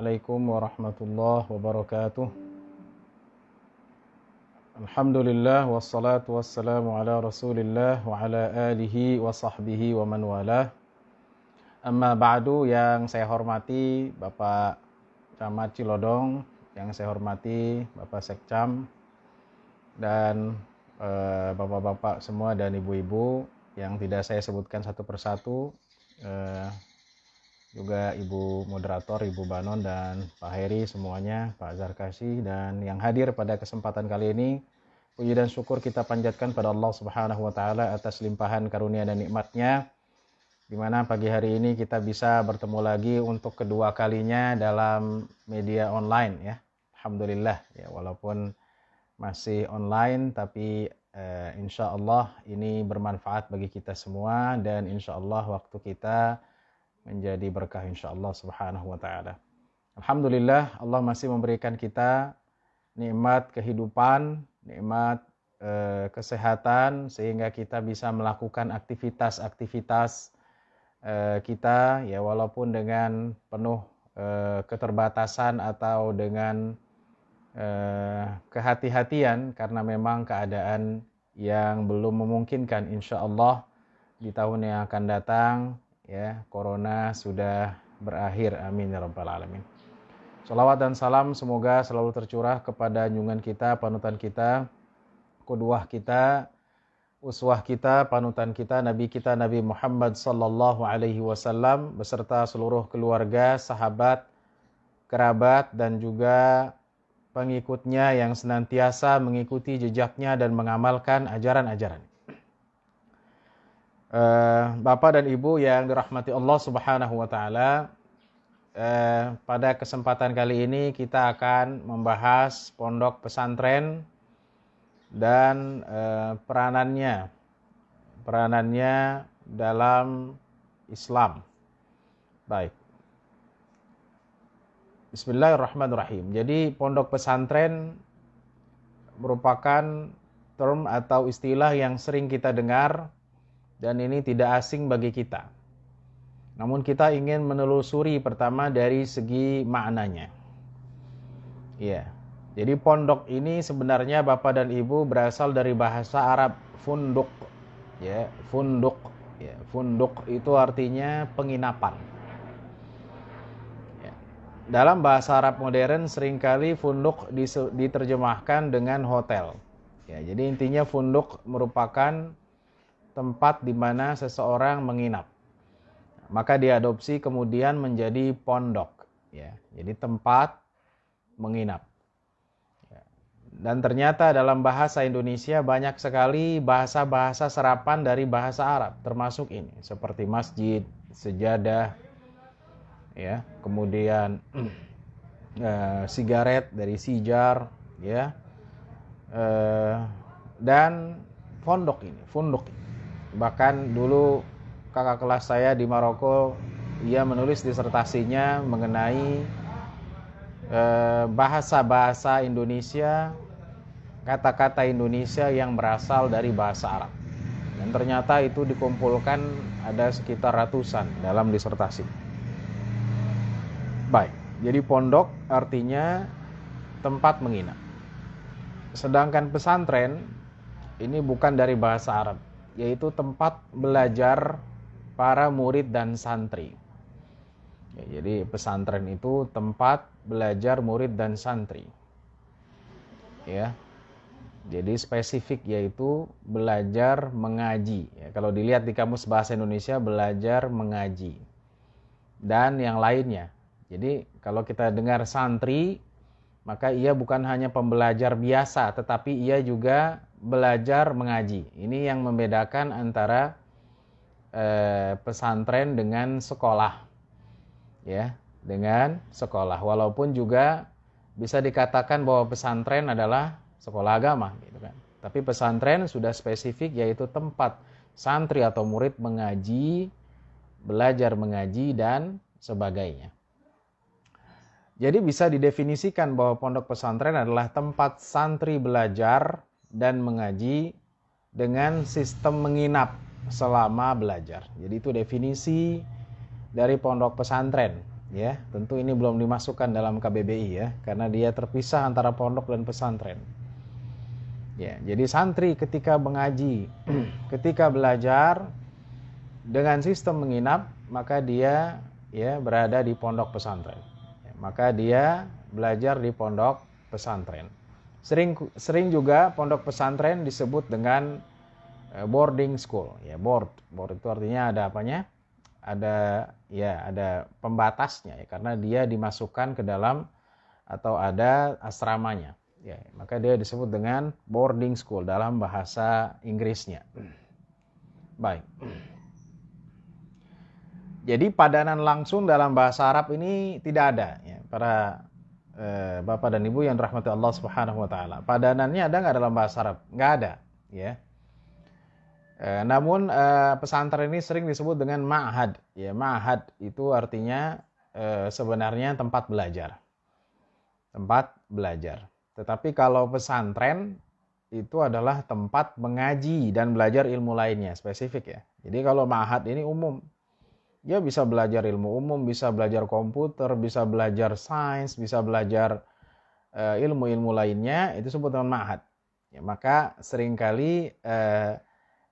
Assalamualaikum warahmatullahi wabarakatuh. Alhamdulillah wassalatu wassalamu ala Rasulillah wa ala alihi wa sahbihi wa man walah. Amma ba'du, yang saya hormati Bapak Camat Cilodong, yang saya hormati Bapak Sekcam dan bapak-bapak semua dan ibu-ibu yang tidak saya sebutkan satu persatu, juga Ibu Moderator, Ibu Banon dan Pak Heri semuanya, Pak Zarkasi, dan yang hadir pada kesempatan kali ini. Puji dan syukur kita panjatkan pada Allah Subhanahu wa taala atas limpahan karunia dan nikmatnya, di mana pagi hari ini kita bisa bertemu lagi untuk kedua kalinya dalam media online ya. Alhamdulillah ya, walaupun masih online tapi insya Allah ini bermanfaat bagi kita semua, dan insya Allah waktu kita menjadi berkah insyaallah subhanahu wa ta'ala. Alhamdulillah, Allah masih memberikan kita nikmat kehidupan, nikmat kesehatan, sehingga kita bisa melakukan aktivitas-aktivitas kita ya, walaupun dengan penuh keterbatasan atau dengan kehati-hatian, karena memang keadaan yang belum memungkinkan. Insyaallah di tahun yang akan datang ya, corona sudah berakhir, amin ya rabbal alamin. Shalawat dan salam semoga selalu tercurah kepada junjungan kita, panutan kita, qudwah kita, uswah kita, panutan kita, Nabi Muhammad sallallahu alaihi wasallam beserta seluruh keluarga, sahabat, kerabat dan juga pengikutnya yang senantiasa mengikuti jejaknya dan mengamalkan ajaran-ajaran. Bapak dan Ibu yang dirahmati Allah Subhanahu wa taala, pada kesempatan kali ini kita akan membahas pondok pesantren dan peranannya dalam Islam. Baik. Bismillahirrahmanirrahim. Jadi pondok pesantren merupakan term atau istilah yang sering kita dengar, dan ini tidak asing bagi kita. Namun kita ingin menelusuri pertama dari segi maknanya. Ya. Jadi pondok ini sebenarnya Bapak dan Ibu berasal dari bahasa Arab funduk. Ya, funduk. Ya, funduk itu artinya penginapan. Ya. Dalam bahasa Arab modern seringkali funduk diterjemahkan dengan hotel. Ya, jadi intinya funduk merupakan tempat di mana seseorang menginap. Maka diadopsi kemudian menjadi pondok, ya. Jadi tempat menginap. Ya. Dan ternyata dalam bahasa Indonesia banyak sekali bahasa-bahasa serapan dari bahasa Arab, termasuk ini, seperti masjid, sejadah, ya. Kemudian sigaret dari sijar, ya. Dan pondok ini, funduk. Bahkan dulu kakak kelas saya di Maroko, ia menulis disertasinya mengenai bahasa-bahasa Indonesia, kata-kata Indonesia yang berasal dari bahasa Arab. Dan ternyata itu dikumpulkan ada sekitar ratusan dalam disertasi. Baik, jadi pondok artinya tempat menginap. Sedangkan pesantren ini bukan dari bahasa Arab, yaitu tempat belajar para murid dan santri. Ya, jadi pesantren itu tempat belajar murid dan santri. Ya. Jadi spesifik yaitu belajar mengaji. Ya, kalau dilihat di kamus bahasa Indonesia, belajar mengaji. Dan yang lainnya. Jadi kalau kita dengar santri, maka ia bukan hanya pembelajar biasa, tetapi ia juga belajar mengaji. Ini yang membedakan antara pesantren dengan sekolah, ya, dengan sekolah. Walaupun juga bisa dikatakan bahwa pesantren adalah sekolah agama, gitu kan. Tapi pesantren sudah spesifik, yaitu tempat santri atau murid mengaji, belajar mengaji dan sebagainya. Jadi bisa didefinisikan bahwa pondok pesantren adalah tempat santri belajar dan mengaji dengan sistem menginap selama belajar. Jadi itu definisi dari pondok pesantren. Ya, tentu ini belum dimasukkan dalam KBBI ya, karena dia terpisah antara pondok dan pesantren. Ya, jadi santri ketika mengaji, ketika belajar dengan sistem menginap, maka dia ya berada di pondok pesantren. Ya, maka dia belajar di pondok pesantren. Sering juga pondok pesantren disebut dengan boarding school. Ya, board itu artinya ada apanya? Ada pembatasnya ya, karena dia dimasukkan ke dalam atau ada asramanya. Ya, maka dia disebut dengan boarding school dalam bahasa Inggrisnya. Baik. Jadi padanan langsung dalam bahasa Arab ini tidak ada ya, para Bapak dan Ibu yang dirahmati Allah Subhanahu wa taala. Padanannya ada nggak dalam bahasa Arab? Nggak ada, ya. Namun pesantren ini sering disebut dengan ma'had. Ya, ma'had itu artinya sebenarnya tempat belajar. Tempat belajar. Tetapi kalau pesantren itu adalah tempat mengaji dan belajar ilmu lainnya, spesifik ya. Jadi kalau ma'had ini umum. Dia bisa belajar ilmu umum, bisa belajar komputer, bisa belajar sains, bisa belajar ilmu-ilmu lainnya, itu disebut dengan ma'had. Ya, maka seringkali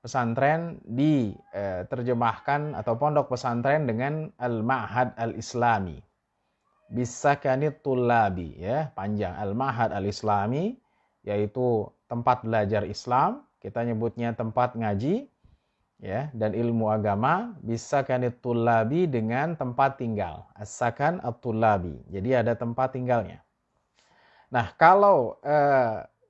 pesantren diterjemahkan atau pondok pesantren dengan al-ma'had al-islami. Bisakanit tullabi, ya, panjang. Al-ma'had al-islami, yaitu tempat belajar Islam, kita nyebutnya tempat ngaji, ya, dan ilmu agama. Bisakanit tullabi dengan tempat tinggal. As-sakan at-tullabi. Jadi ada tempat tinggalnya. Nah, kalau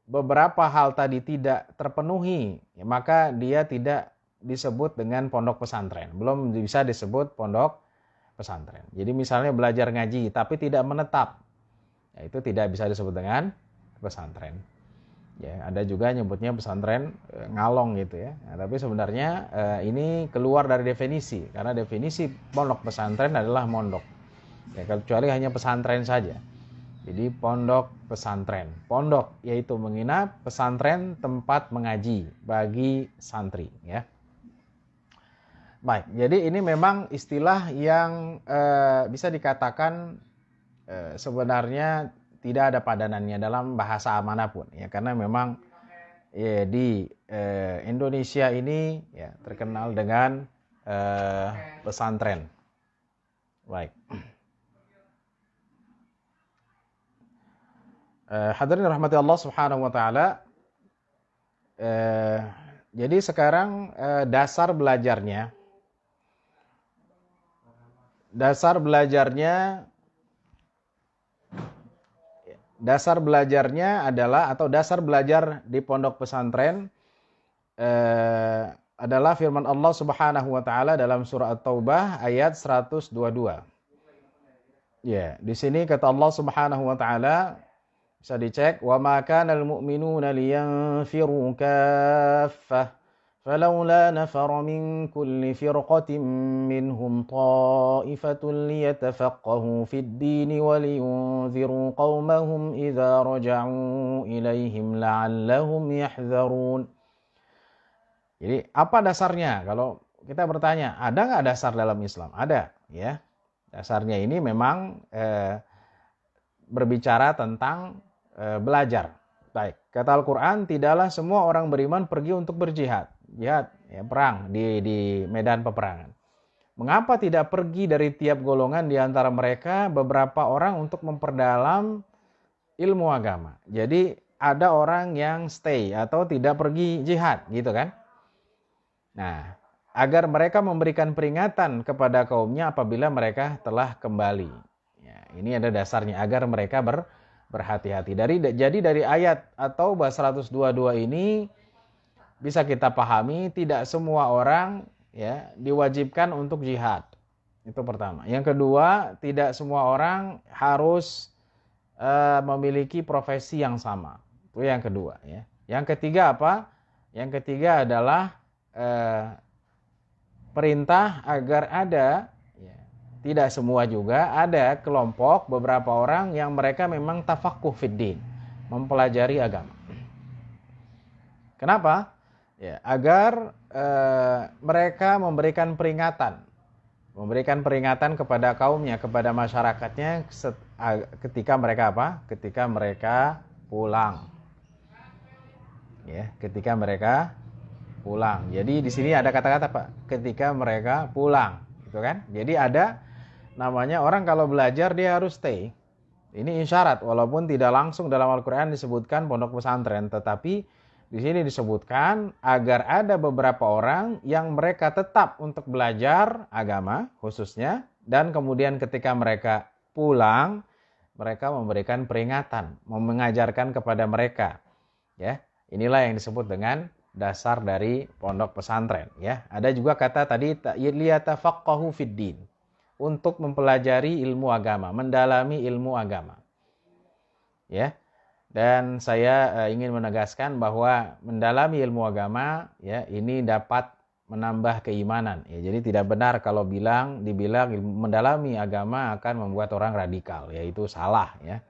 beberapa hal tadi tidak terpenuhi, ya, maka dia tidak disebut dengan pondok pesantren. Belum bisa disebut pondok pesantren. Jadi misalnya belajar ngaji tapi tidak menetap, ya, itu tidak bisa disebut dengan pesantren. Ya, ada juga nyebutnya pesantren ngalong gitu ya. Nah, tapi sebenarnya ini keluar dari definisi, karena definisi pondok pesantren adalah mondok. Ya, kecuali hanya pesantren saja. Jadi pondok pesantren. Pondok yaitu menginap, pesantren tempat mengaji bagi santri, ya. Baik, jadi ini memang istilah yang bisa dikatakan sebenarnya tidak ada padanannya dalam bahasa manapun, ya, karena memang ya, di Indonesia ini ya terkenal dengan pesantren. Baik. Hadirin rahmati Allah Subhanahu wa taala. Jadi sekarang dasar belajarnya adalah, atau dasar belajar di pondok pesantren adalah firman Allah Subhanahu wa taala dalam surah At-Taubah ayat 122. Ya, di sini kata Allah Subhanahu wa taala, bisa dicek, wa ma kana al-mu'minuna liyanfiru kaffah falawla nafara min kulli firqatin minhum ta'ifatun liyatafaqahu fid din wa liyunziru qaumahum idza raja'u ilaihim la'allahum yahdharun. Jadi apa dasarnya? Kalau kita bertanya, ada nggak dasar dalam Islam? Ada, ya. Dasarnya ini memang berbicara tentang belajar. Baik, kata Al-Quran, tidaklah semua orang beriman pergi untuk berjihad. Jihad, ya, perang di medan peperangan. Mengapa tidak pergi dari tiap golongan di antara mereka beberapa orang untuk memperdalam ilmu agama? Jadi ada orang yang stay atau tidak pergi jihad, gitu kan? Nah, agar mereka memberikan peringatan kepada kaumnya apabila mereka telah kembali. Ya, ini ada dasarnya, agar mereka berhati-hati. Jadi dari ayat atau bahasa 122 ini bisa kita pahami tidak semua orang ya diwajibkan untuk jihad. Itu pertama. Yang kedua, tidak semua orang harus memiliki profesi yang sama. Itu yang kedua, ya. Yang ketiga apa? Yang ketiga adalah perintah agar ada, ya, tidak semua juga, ada kelompok beberapa orang yang mereka memang tafaqquh fiddin, mempelajari agama. Kenapa? Ya, agar mereka memberikan peringatan Memberikan peringatan kepada kaumnya, kepada masyarakatnya ketika mereka apa? Ketika mereka pulang. Ya, ketika mereka pulang. Jadi di sini ada kata-kata Pak, ketika mereka pulang, gitu kan? Jadi ada namanya orang kalau belajar dia harus stay. Ini isyarat walaupun tidak langsung dalam Al-Qur'an disebutkan pondok pesantren, tetapi di sini disebutkan agar ada beberapa orang yang mereka tetap untuk belajar agama khususnya, dan kemudian ketika mereka pulang mereka memberikan peringatan, mengajarkan kepada mereka, ya. Inilah yang disebut dengan dasar dari pondok pesantren, ya. Ada juga kata tadi liyatafaqahu fid din, untuk mempelajari ilmu agama, mendalami ilmu agama. Ya. Dan saya ingin menegaskan bahwa mendalami ilmu agama, ya, ini dapat menambah keimanan, ya. Jadi tidak benar kalau dibilang mendalami agama akan membuat orang radikal, yaitu salah, ya.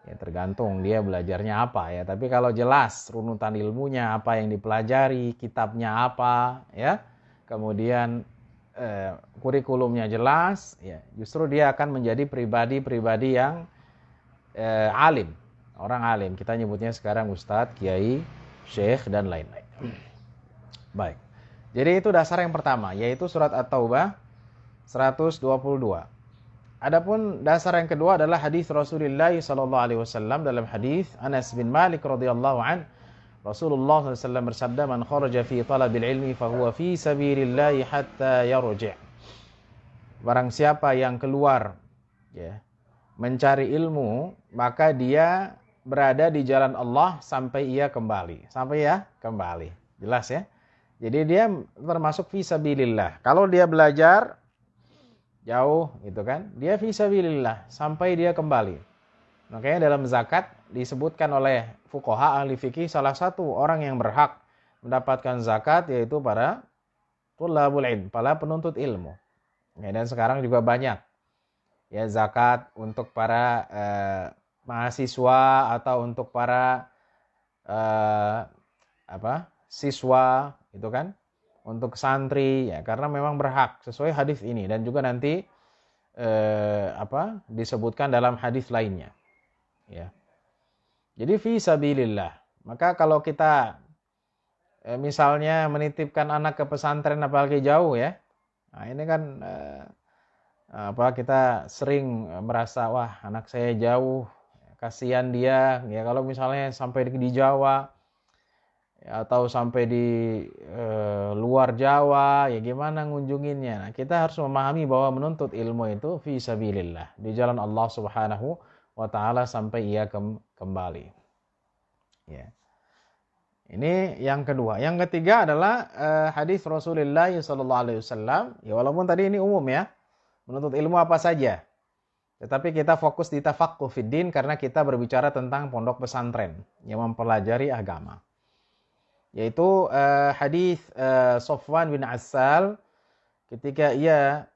Ya tergantung dia belajarnya apa, ya. Tapi kalau jelas runutan ilmunya apa yang dipelajari, kitabnya apa, ya. Kemudian kurikulumnya jelas, ya. Justru dia akan menjadi pribadi-pribadi yang alim, orang alim. Kita nyebutnya sekarang ustadz, kiai, syekh dan lain-lain. Baik. Jadi itu dasar yang pertama, yaitu surat At-Taubah 122. Adapun dasar yang kedua adalah hadis Rasulullah sallallahu alaihi wasallam. Dalam hadis Anas bin Malik radhiyallahu an, Rasulullah sallallahu alaihi wasallam bersabda, "Man kharaja fi talabil ilmi fahuwa fi sabilillah hatta yarji'." Barang siapa yang keluar, ya, mencari ilmu, maka dia berada di jalan Allah sampai ia kembali. Sampai ya kembali. Jelas ya? Jadi dia termasuk fi sabilillah. Kalau dia belajar jauh gitu kan, dia fi sabilillah sampai dia kembali. Makanya dalam zakat disebutkan oleh fuqaha ahli fikih, salah satu orang yang berhak mendapatkan zakat yaitu para thullabul ilm, para penuntut ilmu. Ya, dan sekarang juga banyak, ya, zakat untuk para mahasiswa atau untuk para siswa, itu kan, untuk santri, ya, karena memang berhak sesuai hadis ini, dan juga nanti disebutkan dalam hadis lainnya, ya. Jadi fi sabilillah. Maka kalau kita misalnya menitipkan anak ke pesantren apalagi jauh, ya, nah ini kan kita sering merasa, wah, anak saya jauh, kasihan dia, ya, kalau misalnya sampai di Jawa, atau sampai di luar Jawa, ya gimana ngunjunginnya. Nah, kita harus memahami bahwa menuntut ilmu itu fi sabilillah, di jalan Allah Subhanahu wa taala sampai ia kembali. Ya. Ini yang kedua. Yang ketiga adalah hadis Rasulullah sallallahu alaihi wasallam. Ya, walaupun tadi ini umum, ya. Menuntut ilmu apa saja. Tetapi kita fokus di tafaqquh fid din karena kita berbicara tentang pondok pesantren yang mempelajari agama. Yaitu hadis Sofwan bin Assal ketika ia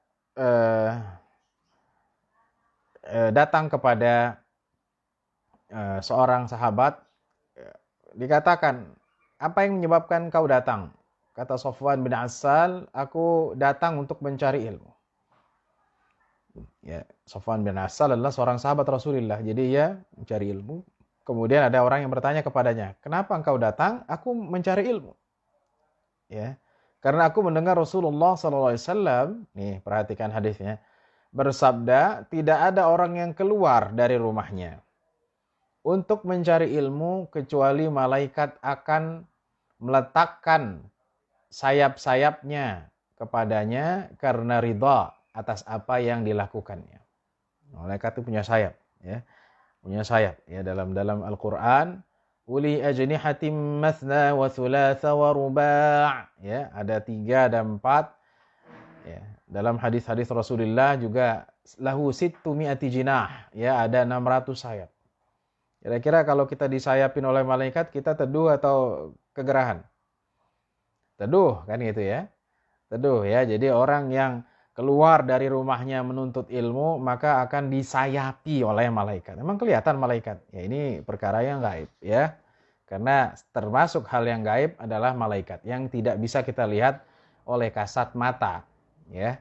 datang kepada seorang sahabat, dikatakan, apa yang menyebabkan kau datang? Kata Sofwan bin Assal, aku datang untuk mencari ilmu. Ya, Sofwan bin Assal adalah seorang sahabat Rasulullah, jadi ia mencari ilmu. Kemudian ada orang yang bertanya kepadanya, kenapa engkau datang? Aku mencari ilmu. Ya, karena aku mendengar Rasulullah SAW, nih perhatikan hadisnya, bersabda, tidak ada orang yang keluar dari rumahnya untuk mencari ilmu kecuali malaikat akan meletakkan sayap-sayapnya kepadanya karena ridha atas apa yang dilakukannya. Malaikat itu punya sayap, ya. Punya sayap, ya, dalam Al-Qur'an, uli ajnihatim mathna wa thulatha wa ruba', ya, ada 3 dan 4, ya. Dalam hadis-hadis Rasulullah juga lahu sittu mi'ati jinah, ya, ada 600 sayap. Kira-kira kalau kita disayapin oleh malaikat, kita teduh atau kegerahan? Teduh, kan gitu, ya. Teduh, ya. Jadi orang yang keluar dari rumahnya menuntut ilmu, maka akan disayapi oleh malaikat. Memang kelihatan malaikat. Ya, ini perkara yang gaib, ya. Karena termasuk hal yang gaib adalah malaikat yang tidak bisa kita lihat oleh kasat mata, ya.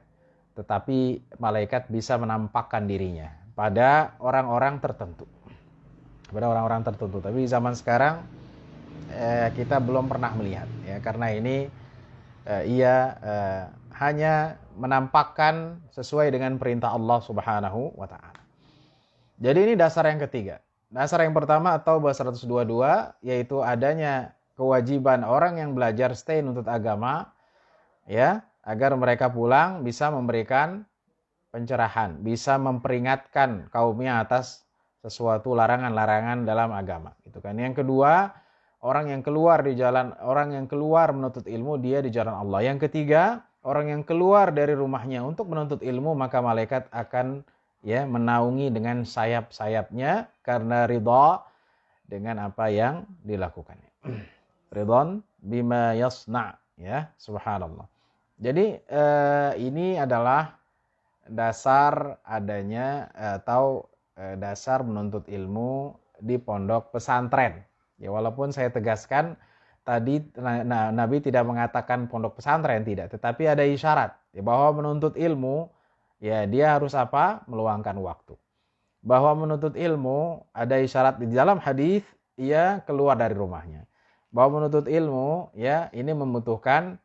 tetapi malaikat bisa menampakkan dirinya pada orang-orang tertentu. Pada orang-orang tertentu. Tapi di zaman sekarang kita belum pernah melihat, ya, karena ini ia hanya menampakkan sesuai dengan perintah Allah Subhanahu wa taala. Jadi ini dasar yang ketiga. Dasar yang pertama atau bahasa 122 yaitu adanya kewajiban orang yang belajar stay nuntut agama, ya, agar mereka pulang bisa memberikan pencerahan, bisa memperingatkan kaumnya atas sesuatu larangan-larangan dalam agama, gitu kan. Yang kedua, orang yang keluar menuntut ilmu, dia di jalan Allah. Yang ketiga, orang yang keluar dari rumahnya untuk menuntut ilmu, maka malaikat akan, ya, menaungi dengan sayap-sayapnya karena ridha dengan apa yang dilakukannya. Ridwan bima yasna', ya, subhanallah. Jadi ini adalah dasar adanya atau dasar menuntut ilmu di pondok pesantren. Ya, walaupun saya tegaskan tadi Nabi tidak mengatakan pondok pesantren, tidak, tetapi ada isyarat, ya, bahwa menuntut ilmu, ya, dia harus apa? Meluangkan waktu. Bahwa menuntut ilmu ada isyarat di dalam hadis, ia keluar dari rumahnya. Bahwa menuntut ilmu, ya, ini membutuhkan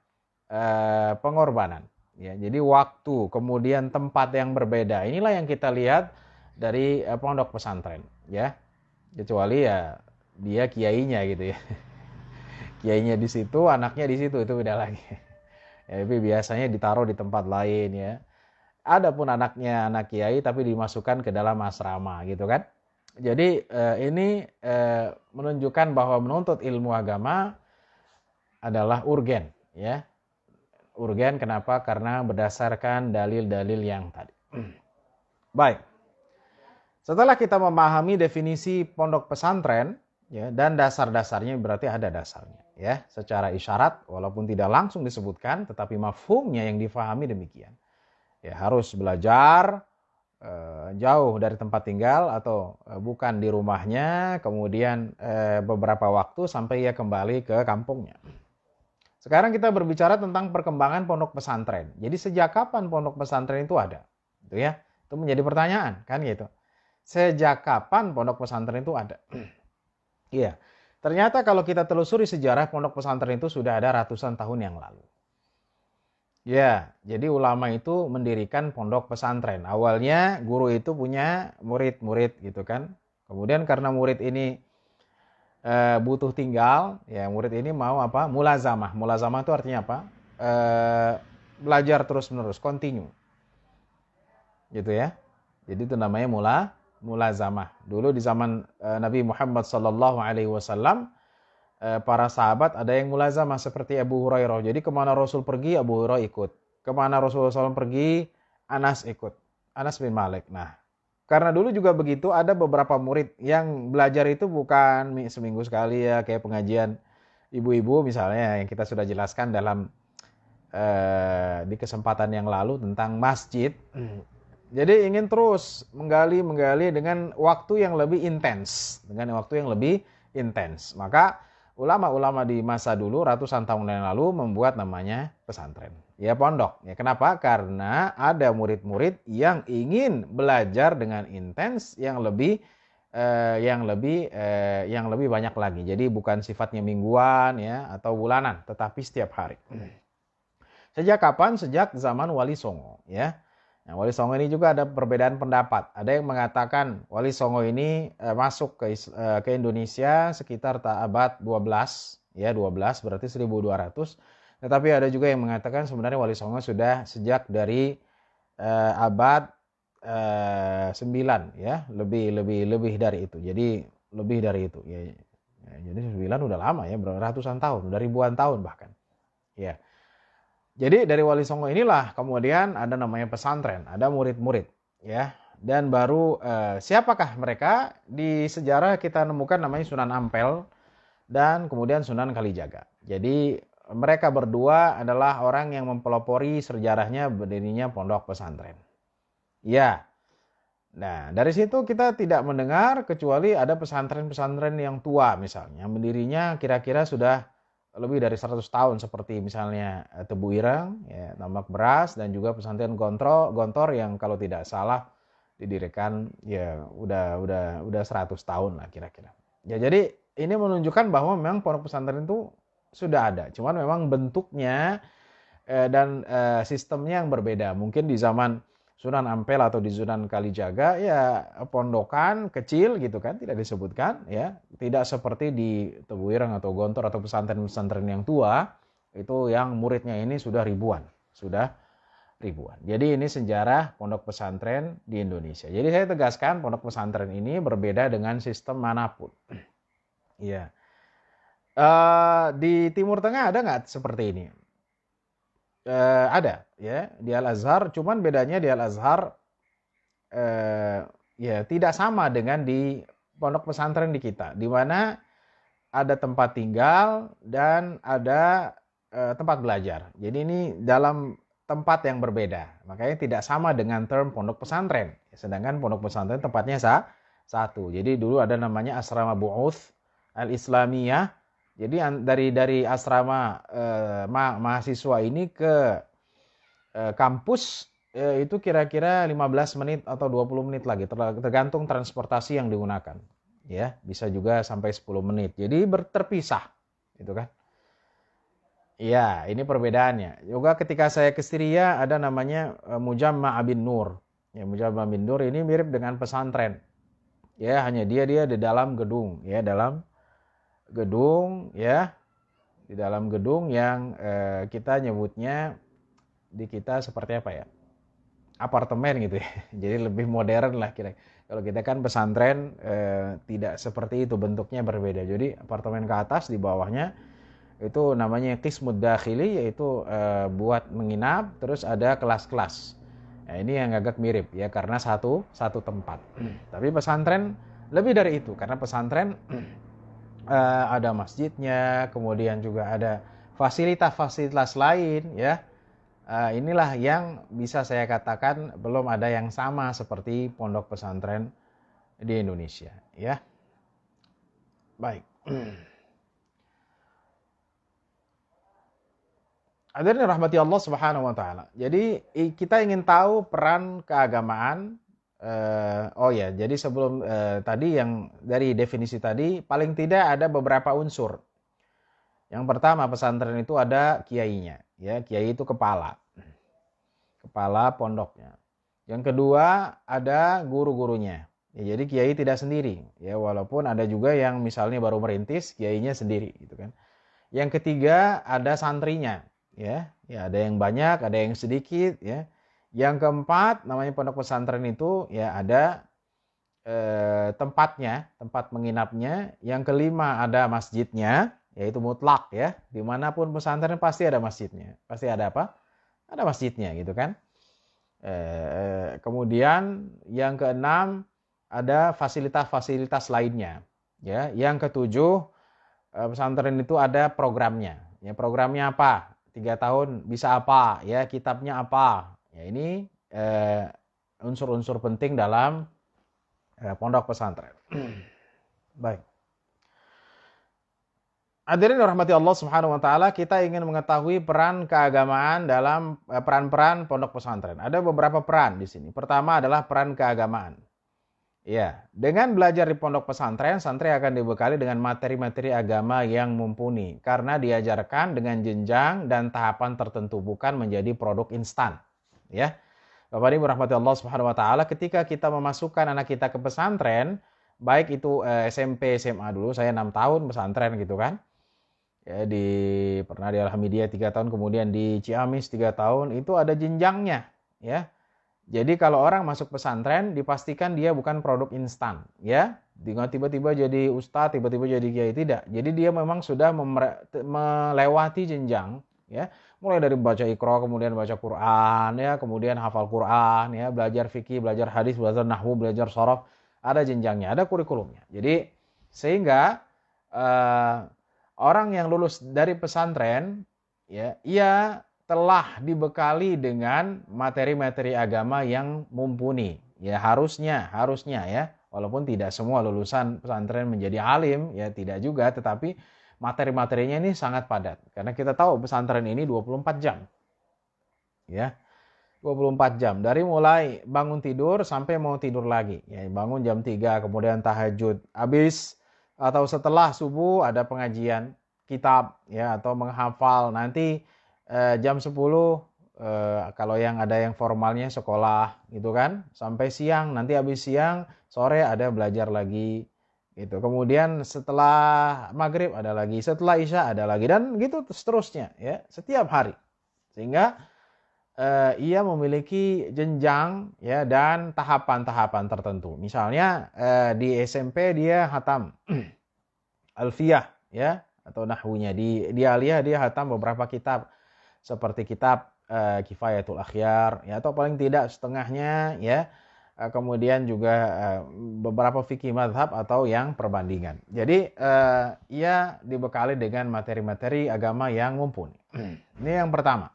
pengorbanan. Ya, jadi waktu, kemudian tempat yang berbeda. Inilah yang kita lihat dari pondok pesantren, ya. Kecuali ya dia kiainya gitu ya. Kiainya di situ, anaknya di situ, itu beda lagi. Ya, tapi biasanya ditaruh di tempat lain, ya. Adapun anaknya anak kiai tapi dimasukkan ke dalam asrama gitu kan. Jadi ini menunjukkan bahwa menuntut ilmu agama adalah urgen, ya. Urgen kenapa? Karena berdasarkan dalil-dalil yang tadi. Baik. Setelah kita memahami definisi pondok pesantren, ya, dan dasar-dasarnya, berarti ada dasarnya, ya, secara isyarat walaupun tidak langsung disebutkan, tetapi mafhumnya yang difahami demikian. Ya, harus belajar jauh dari tempat tinggal atau bukan di rumahnya, kemudian beberapa waktu sampai ia kembali ke kampungnya. Sekarang kita berbicara tentang perkembangan pondok pesantren. Jadi sejak kapan pondok pesantren itu ada? Itu, ya. Itu menjadi pertanyaan, kan gitu. Sejak kapan pondok pesantren itu ada? Iya. Ternyata kalau kita telusuri sejarah, pondok pesantren itu sudah ada ratusan tahun yang lalu. Ya, jadi ulama itu mendirikan pondok pesantren. Awalnya guru itu punya murid-murid gitu kan. Kemudian karena murid ini butuh tinggal, ya, murid ini mau apa? Mulazamah. Mulazamah itu artinya apa? Belajar terus-menerus, continue. Gitu ya. Jadi itu namanya mulazamah. Dulu di zaman Nabi Muhammad SAW, para sahabat ada yang mulazamah seperti Abu Hurairah. Jadi kemana Rasul pergi, Abu Hurairah ikut. Kemana Rasulullah SAW pergi, Anas ikut. Anas bin Malik. Nah, karena dulu juga begitu, ada beberapa murid yang belajar itu bukan seminggu sekali, ya, kayak pengajian ibu-ibu misalnya yang kita sudah jelaskan dalam di kesempatan yang lalu tentang masjid. Jadi ingin terus menggali dengan waktu yang lebih intens, Maka ulama-ulama di masa dulu ratusan tahun yang lalu membuat namanya pesantren. Ya, pondok. Ya, kenapa? Karena ada murid-murid yang ingin belajar dengan intens yang lebih banyak lagi. Jadi bukan sifatnya mingguan, ya, atau bulanan, tetapi setiap hari. Sejak kapan? Sejak zaman Wali Songo, ya. Nah, Wali Songo ini juga ada perbedaan pendapat. Ada yang mengatakan Wali Songo ini masuk ke Indonesia sekitar abad 12, ya, 12 berarti 1200. Tetapi ada juga yang mengatakan sebenarnya Wali Songo sudah sejak dari abad 9, ya, lebih dari itu. Jadi lebih dari itu, ya. Jadi 9 udah lama, ya, ratusan tahun, udah ribuan tahun bahkan. Ya. Jadi dari Wali Songo inilah kemudian ada namanya pesantren, ada murid-murid, ya. Dan baru siapakah mereka? Di sejarah kita nemukan namanya Sunan Ampel dan kemudian Sunan Kalijaga. Jadi mereka berdua adalah orang yang mempelopori sejarahnya berdirinya pondok pesantren. Ya. Nah, dari situ kita tidak mendengar kecuali ada pesantren-pesantren yang tua misalnya. Mendirinya kira-kira sudah lebih dari 100 tahun seperti misalnya Tebu Ireng, ya, Tambak Beras, dan juga pesantren Gontor yang kalau tidak salah didirikan ya udah 100 tahun lah kira-kira. Ya jadi ini menunjukkan bahwa memang pondok pesantren itu sudah ada, cuman memang bentuknya dan sistemnya yang berbeda. Mungkin di zaman Sunan Ampel atau di Sunan Kalijaga ya pondokan kecil gitu kan, tidak disebutkan ya, tidak seperti di Tebu Ireng atau Gontor atau pesantren-pesantren yang tua itu yang muridnya ini sudah ribuan. Jadi ini sejarah pondok pesantren di Indonesia. Jadi saya tegaskan pondok pesantren ini berbeda dengan sistem manapun. Iya. Di Timur Tengah ada nggak seperti ini? Ada ya di Al Azhar, cuman bedanya di Al Azhar ya tidak sama dengan di pondok pesantren di kita, di mana ada tempat tinggal dan ada tempat belajar. Jadi ini dalam tempat yang berbeda, makanya tidak sama dengan term pondok pesantren. Sedangkan pondok pesantren tempatnya satu. Jadi dulu ada namanya asrama bu'uts al-islamiyah. Jadi dari asrama mahasiswa ini ke kampus itu kira-kira 15 menit atau 20 menit lagi, tergantung transportasi yang digunakan. Ya, bisa juga sampai 10 menit. Jadi terpisah, gitu kan? Iya, ini perbedaannya. Juga ketika saya ke Syria ada namanya Mujamma' bin Nur. Ya, Mujamma' bin Nur ini mirip dengan pesantren. Ya, hanya dia di dalam gedung, ya, dalam gedung, ya, di dalam gedung yang kita nyebutnya di kita seperti apa ya? Apartemen gitu ya. Jadi lebih modern lah kira. Kalau kita kan pesantren tidak seperti itu, bentuknya berbeda. Jadi apartemen ke atas, di bawahnya itu namanya qismud dakhili, yaitu buat menginap, terus ada kelas-kelas. Nah, ini yang agak mirip ya karena satu tempat. Tapi pesantren lebih dari itu, karena pesantren ada masjidnya, kemudian juga ada fasilitas-fasilitas lain ya. Inilah yang bisa saya katakan belum ada yang sama seperti pondok pesantren di Indonesia ya. Baik. Hadirin rahmati Allah Subhanahu wa taala. Jadi kita ingin tahu peran keagamaan. Jadi sebelum tadi yang dari definisi tadi, paling tidak ada beberapa unsur. Yang pertama, pesantren itu ada kiainya, ya, kiai itu kepala pondoknya. Yang kedua, ada guru-gurunya. Ya, jadi kiai tidak sendiri, ya, walaupun ada juga yang misalnya baru merintis, kiainya sendiri, gitu kan. Yang ketiga, ada santrinya, ya, ada yang banyak, ada yang sedikit, ya. Yang keempat, namanya pondok pesantren itu, ya, ada tempatnya, tempat menginapnya. Yang kelima, ada masjidnya, yaitu mutlak, ya, dimanapun pesantren pasti ada masjidnya, pasti ada apa? Ada masjidnya, gitu kan. Kemudian yang keenam, ada fasilitas-fasilitas lainnya, ya. Yang ketujuh, pesantren itu ada programnya, ya. Programnya apa? 3 tahun bisa apa, ya, kitabnya apa, ya. Ini unsur-unsur penting dalam pondok pesantren. Baik. Hadirin rahmati Allah Subhanahu wa taala, kita ingin mengetahui peran keagamaan dalam peran-peran pondok pesantren. Ada beberapa peran di sini. Pertama adalah peran keagamaan. Ya, dengan belajar di pondok pesantren, santri akan dibekali dengan materi-materi agama yang mumpuni karena diajarkan dengan jenjang dan tahapan tertentu, bukan menjadi produk instan. Ya. Bapak Ibu rahmati Allah Subhanahu wa taala, ketika kita memasukkan anak kita ke pesantren, baik itu SMP, SMA dulu, saya 6 tahun pesantren gitu kan. Ya, pernah di Alhamdulillah 3 tahun, kemudian di Ciamis 3 tahun, itu ada jenjangnya, ya. Jadi kalau orang masuk pesantren, dipastikan dia bukan produk instan, ya. Dengan tiba-tiba jadi ustadz, tiba-tiba jadi kiai, tidak. Jadi dia memang sudah melewati jenjang, ya. Mulai dari baca Iqra, kemudian baca Quran, ya, kemudian hafal Quran, ya, belajar fikih, belajar hadis, belajar nahwu, belajar sharaf, ada jenjangnya, ada kurikulumnya. Jadi sehingga orang yang lulus dari pesantren, ya, ia telah dibekali dengan materi-materi agama yang mumpuni. Ya, harusnya ya, walaupun tidak semua lulusan pesantren menjadi alim, ya, tidak juga, tetapi materi-materinya ini sangat padat. Karena kita tahu pesantren ini 24 jam. Ya. 24 jam. Dari mulai bangun tidur sampai mau tidur lagi. Ya, bangun jam 3, kemudian tahajud. Habis atau setelah subuh ada pengajian kitab ya atau menghafal. Nanti jam 10 kalau yang ada yang formalnya sekolah gitu kan. Sampai siang, nanti habis siang, sore ada belajar lagi gitu. Kemudian setelah maghrib ada lagi, setelah isya ada lagi dan gitu seterusnya ya, setiap hari. Sehingga ia memiliki jenjang ya dan tahapan-tahapan tertentu. Misalnya di SMP dia hatam alfiyah ya atau nahwunya. Di aliyah dia hatam beberapa kitab seperti kitab Kifayatul Akhyar ya atau paling tidak setengahnya ya. Kemudian juga beberapa fikih mazhab atau yang perbandingan. Jadi ia dibekali dengan materi-materi agama yang mumpuni. Ini yang pertama.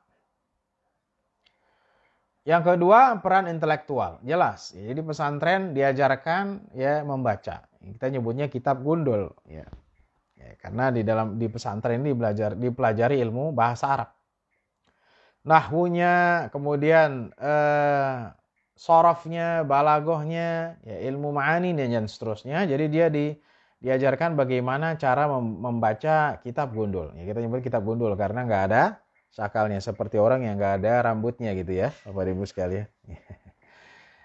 Yang kedua, peran intelektual. Jelas. Jadi pesantren diajarkan ya membaca. Kita nyebutnya kitab gundul ya. Karena di pesantren ini dipelajari ilmu bahasa Arab. Nahwunya, kemudian sorofnya, balagohnya, ya, ilmu ma'ani dan seterusnya. Jadi dia diajarkan bagaimana cara membaca kitab gundul. Ya, kita nyebut kitab gundul karena nggak ada sakalnya, seperti orang yang nggak ada rambutnya gitu ya, Bapak Ibu sekalian.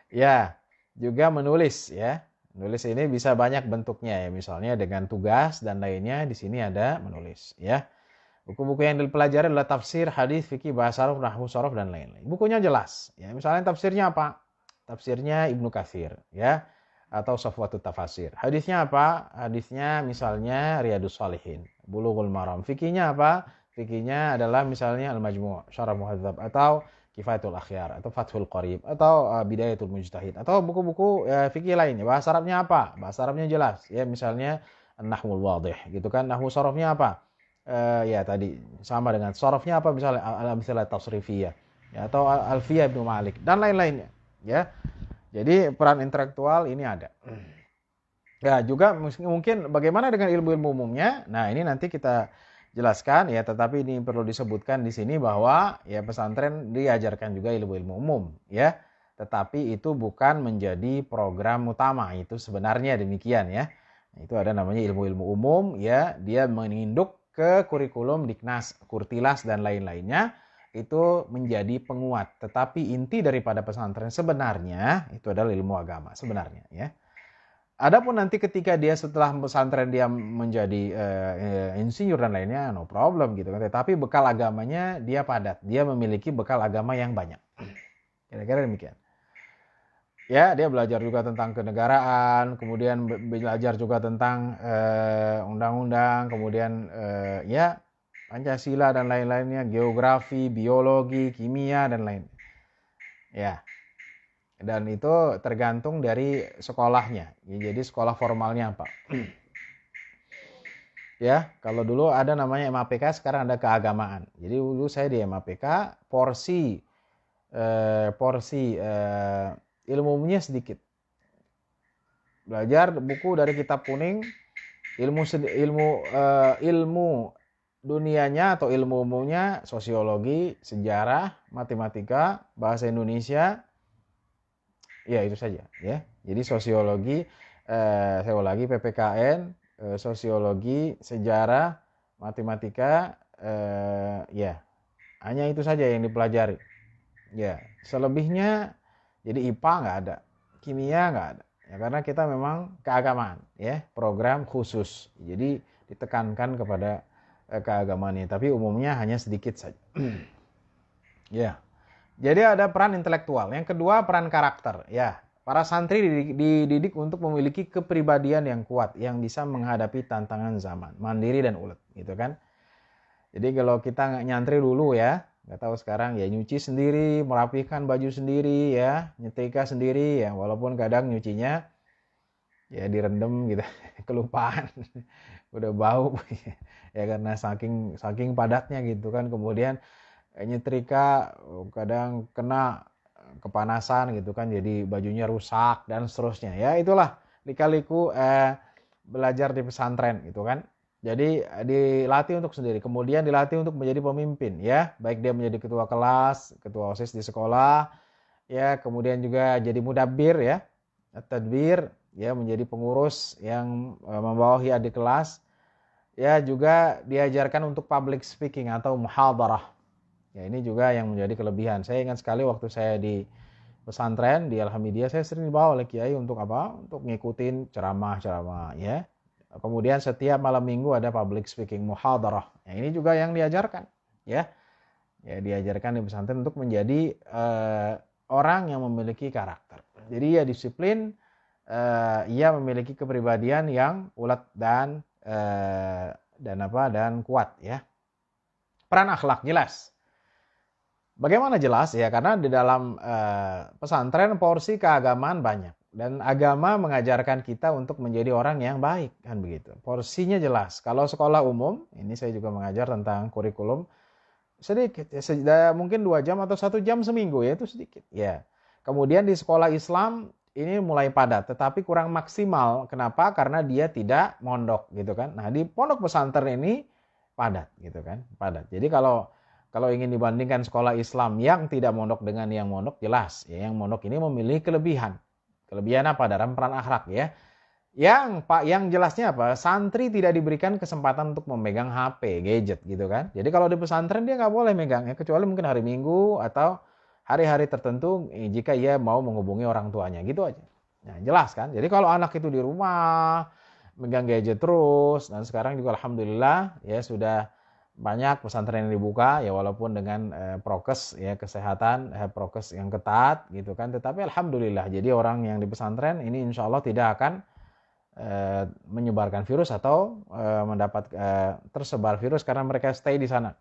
Ya, juga menulis ya. Menulis ini bisa banyak bentuknya ya, misalnya dengan tugas dan lainnya. Di sini ada menulis ya. Buku-buku yang dipelajari adalah tafsir, hadis, fikih, bahasa Arab, nahwu, shorof dan lain-lain. Bukunya jelas ya. Misalnya tafsirnya apa? Tafsirnya Ibnu Katsir ya atau Safwatut Tafasir. Hadisnya apa? Hadisnya misalnya Riyadhus Shalihin, Bulughul Maram. Fikihnya apa? Fikihnya adalah misalnya Al-Majmu', Syarah Muhadzab atau Kifayatul Akhyar atau Fathul Qarib atau Bidayatul Mujtahid atau buku-buku fikih lainnya. Bahasa Arabnya apa? Bahasa Arabnya jelas ya, misalnya An-Nahwul Wadih gitu kan. Nahwu sorofnya apa? Ya tadi sama dengan sorofnya apa, misalnya Al-Amthilah Tasrifiyah ya, atau Alfiyah Ibnu Malik dan lain-lainnya ya. Jadi peran intelektual ini ada. Ya, juga mungkin bagaimana dengan ilmu-ilmu umumnya? Nah, ini nanti kita jelaskan ya, tetapi ini perlu disebutkan di sini bahwa ya pesantren diajarkan juga ilmu-ilmu umum ya. Tetapi itu bukan menjadi program utama, itu sebenarnya demikian ya. Itu ada namanya ilmu-ilmu umum ya, dia menginduk ke kurikulum Diknas, Kurtilas dan lain-lainnya, itu menjadi penguat. Tetapi inti daripada pesantren sebenarnya itu adalah ilmu agama sebenarnya ya. Adapun nanti ketika dia setelah pesantren dia menjadi insinyur dan lainnya, no problem gitu kan. Tetapi bekal agamanya dia padat, dia memiliki bekal agama yang banyak. Kira-kira demikian. Ya, dia belajar juga tentang kenegaraan, kemudian belajar juga tentang undang-undang, kemudian ya Pancasila dan lain-lainnya, geografi, biologi, kimia dan lain. Ya. Dan itu tergantung dari sekolahnya. Ya, jadi sekolah formalnya apa? Ya, kalau dulu ada namanya MAPK, sekarang ada keagamaan. Jadi dulu saya di MAPK, porsi ilmunya sedikit. Belajar buku dari kitab kuning, ilmu dunianya atau ilmu umumnya sosiologi, sejarah, matematika, bahasa Indonesia. Ya, itu saja ya. Jadi sosiologi, saya ulangi, PPKN, sosiologi, sejarah, matematika, ya hanya itu saja yang dipelajari. Ya, selebihnya jadi IPA nggak ada, kimia nggak ada. Ya, karena kita memang keagamaan, ya program khusus. Jadi ditekankan kepada keagamaan ini, tapi umumnya hanya sedikit saja. Ya. Jadi ada peran intelektual. Yang kedua, peran karakter. Ya, para santri dididik untuk memiliki kepribadian yang kuat, yang bisa menghadapi tantangan zaman, mandiri dan ulet, gitu kan. Jadi kalau kita nyantri dulu ya, nggak tahu sekarang ya, nyuci sendiri, merapikan baju sendiri ya, nyetrika sendiri ya, walaupun kadang nyucinya ya direndam gitu, kelupaan, udah bau ya karena saking padatnya gitu kan. Kemudian nyetrika kadang kena kepanasan gitu kan, jadi bajunya rusak dan seterusnya ya. Itulah lika-liku belajar di pesantren gitu kan. Jadi dilatih untuk sendiri, kemudian dilatih untuk menjadi pemimpin ya, baik dia menjadi ketua kelas, ketua OSIS di sekolah, ya, kemudian juga jadi mudabbir ya, tadbir ya, menjadi pengurus yang membawahi adik kelas. Ya, juga diajarkan untuk public speaking atau muhadarah. Ya, ini juga yang menjadi kelebihan. Saya ingat sekali waktu saya di pesantren di Alhamdulillah, saya sering dibawa oleh kiai untuk apa? Untuk ngikutin ceramah-ceramah ya. Kemudian setiap malam minggu ada public speaking muhadarah. Ya, ini juga yang diajarkan ya. Ya, diajarkan di pesantren untuk menjadi orang yang memiliki karakter. Jadi ya disiplin, ia memiliki kepribadian yang ulet dan kuat ya. Peran akhlak jelas. Bagaimana jelas ya? Karena di dalam pesantren porsi keagamaan banyak dan agama mengajarkan kita untuk menjadi orang yang baik kan begitu. Porsinya jelas. Kalau sekolah umum, ini saya juga mengajar tentang kurikulum sedikit ya, mungkin 2 jam atau 1 jam seminggu ya, itu sedikit ya. Kemudian di sekolah Islam ini mulai padat, tetapi kurang maksimal. Kenapa? Karena dia tidak mondok gitu kan. Nah, di pondok pesantren ini padat gitu kan, padat. Jadi kalau ingin dibandingkan sekolah Islam yang tidak mondok dengan yang mondok, jelas ya, yang mondok ini memiliki kelebihan. Kelebihan apa? Dalam peran akhlak ya. Yang jelasnya apa? Santri tidak diberikan kesempatan untuk memegang HP, gadget gitu kan. Jadi kalau di pesantren dia nggak boleh megang ya, kecuali mungkin hari Minggu atau hari-hari tertentu jika ia mau menghubungi orang tuanya, gitu aja. Nah, jelas kan? Jadi kalau anak itu di rumah megang gadget terus, dan sekarang juga alhamdulillah ya sudah banyak pesantren yang dibuka ya, walaupun dengan prokes ya, kesehatan prokes yang ketat gitu kan, tetapi alhamdulillah jadi orang yang di pesantren ini insya Allah tidak akan menyebarkan virus atau mendapat tersebar virus karena mereka stay di sana.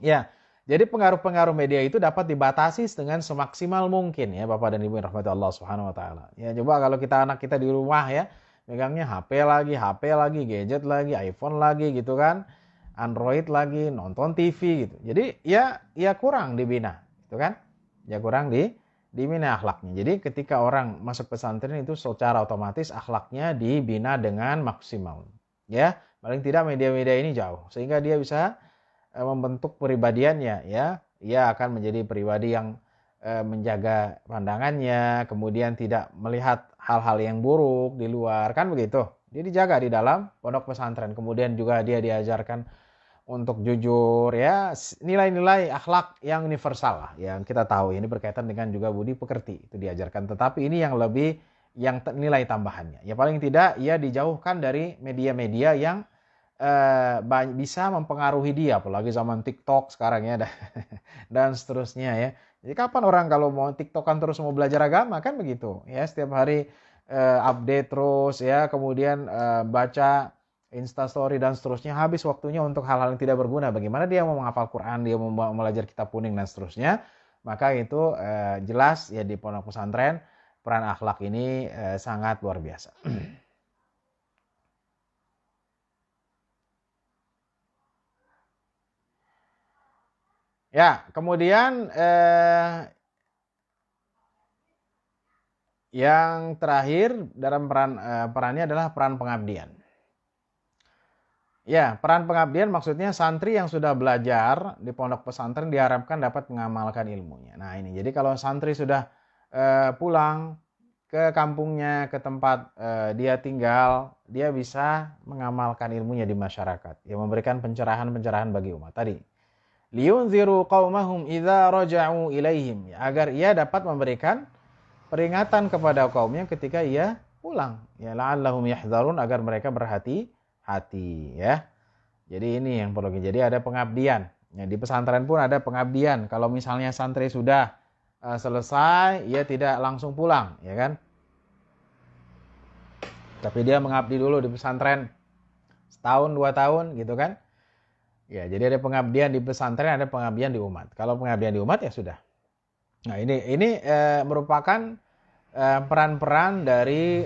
Ya, jadi pengaruh-pengaruh media itu dapat dibatasi dengan semaksimal mungkin ya, Bapak dan Ibu yang rahmati Allah Subhanahu wa taala. Ya, coba kalau anak kita di rumah ya, megangnya HP lagi, gadget lagi, iPhone lagi gitu kan, Android lagi, nonton TV gitu. Jadi ya kurang dibina, gitu kan? Ya kurang dibina akhlaknya. Jadi ketika orang masuk pesantren itu secara otomatis akhlaknya dibina dengan maksimal. Ya, paling tidak media-media ini jauh sehingga dia bisa membentuk pribadiannya ya. Ia akan menjadi pribadi yang menjaga pandangannya, kemudian tidak melihat hal-hal yang buruk di luar, kan begitu. Dia dijaga di dalam pondok pesantren. Kemudian juga dia diajarkan untuk jujur ya, nilai-nilai akhlak yang universal lah yang kita tahu, ini berkaitan dengan juga budi pekerti itu diajarkan, tetapi ini yang lebih nilai tambahannya ya, paling tidak ia dijauhkan dari media-media yang bisa mempengaruhi dia, apalagi zaman TikTok sekarang ya dan seterusnya ya. Jadi kapan orang kalau mau TikTokan terus mau belajar agama, kan begitu ya, setiap hari update terus ya, kemudian baca Instastory dan seterusnya, habis waktunya untuk hal-hal yang tidak berguna. Bagaimana dia mau menghafal Quran, dia mau belajar kitab kuning dan seterusnya. Maka itu jelas ya, di pondok pesantren peran akhlak ini sangat luar biasa. Ya, kemudian yang terakhir dalam perannya adalah peran pengabdian. Ya, peran pengabdian maksudnya santri yang sudah belajar di pondok pesantren diharapkan dapat mengamalkan ilmunya. Nah ini, jadi kalau santri sudah pulang ke kampungnya, ke tempat dia tinggal, dia bisa mengamalkan ilmunya di masyarakat. Ya, memberikan pencerahan-pencerahan bagi umat tadi. Liyunziru qaumahum idza raja'u ilaihim. Ya, agar ia dapat memberikan peringatan kepada kaumnya ketika ia pulang. Ya, la'allahum yahdzarun, agar mereka berhati-hati ya. Jadi ini yang perlu. Jadi ada pengabdian. Ya, di pesantren pun ada pengabdian. Kalau misalnya santri sudah selesai, ia tidak langsung pulang, ya kan? Tapi dia mengabdi dulu di pesantren setahun 2 tahun gitu kan? Ya, jadi ada pengabdian di pesantren, ada pengabdian di umat. Kalau pengabdian di umat ya sudah. Nah, ini merupakan peran-peran dari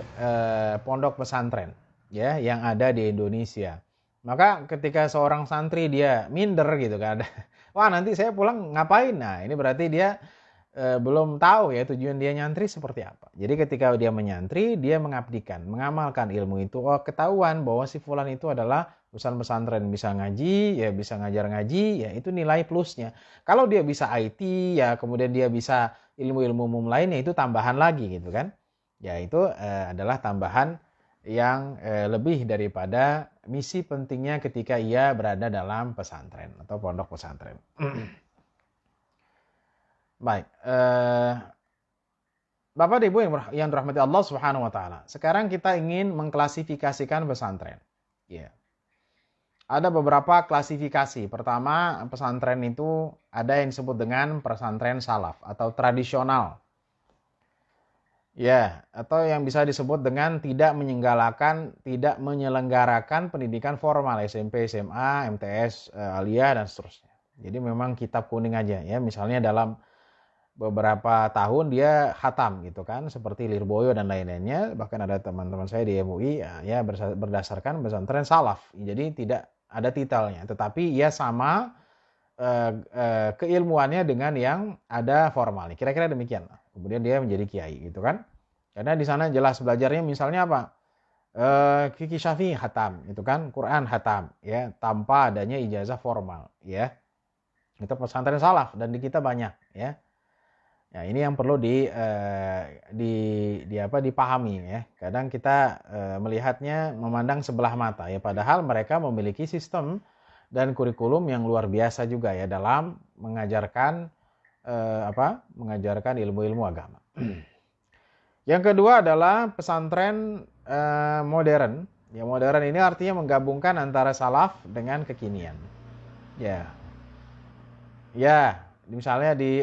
pondok pesantren ya yang ada di Indonesia. Maka ketika seorang santri dia minder gitu kan, wah nanti saya pulang ngapain? Nah ini berarti dia belum tahu ya tujuan dia nyantri seperti apa. Jadi ketika dia menyantri, dia mengabdikan, mengamalkan ilmu itu, oh ketahuan bahwa si fulan itu adalah lulusan pesantren bisa ngaji, ya bisa ngajar ngaji, ya itu nilai plusnya. Kalau dia bisa IT, ya kemudian dia bisa ilmu-ilmu umum lainnya, itu tambahan lagi gitu kan. Ya itu adalah tambahan yang lebih daripada misi pentingnya ketika ia berada dalam pesantren atau pondok pesantren. Baik, Bapak dan Ibu yang dirahmati Allah Subhanahu wa taala. Sekarang kita ingin mengklasifikasikan pesantren. Ya. Ada beberapa klasifikasi. Pertama, pesantren itu ada yang disebut dengan pesantren salaf atau tradisional. Ya, atau yang bisa disebut dengan tidak menyelenggarakan pendidikan formal SMP, SMA, MTS, aliyah dan seterusnya. Jadi memang kitab kuning aja ya. Misalnya dalam beberapa tahun dia khatam gitu kan, seperti Lirboyo dan lain-lainnya. Bahkan ada teman-teman saya di MUI ya berdasarkan pesantren salaf. Jadi tidak ada titelnya, tetapi ia sama keilmuannya dengan yang ada formalnya. Kira-kira demikian. Kemudian dia menjadi kiai gitu kan. Karena di sana jelas belajarnya misalnya apa? Fikih Syafi'i khatam gitu kan, Quran khatam ya, tanpa adanya ijazah formal ya. Itu pesantren salaf dan di kita banyak ya. Ya, ini yang perlu dipahami ya. Kadang kita melihatnya memandang sebelah mata ya, padahal mereka memiliki sistem dan kurikulum yang luar biasa juga ya dalam mengajarkan mengajarkan ilmu-ilmu agama. Yang kedua adalah pesantren modern. Ya, modern ini artinya menggabungkan antara salaf dengan kekinian. Ya. Ya, misalnya di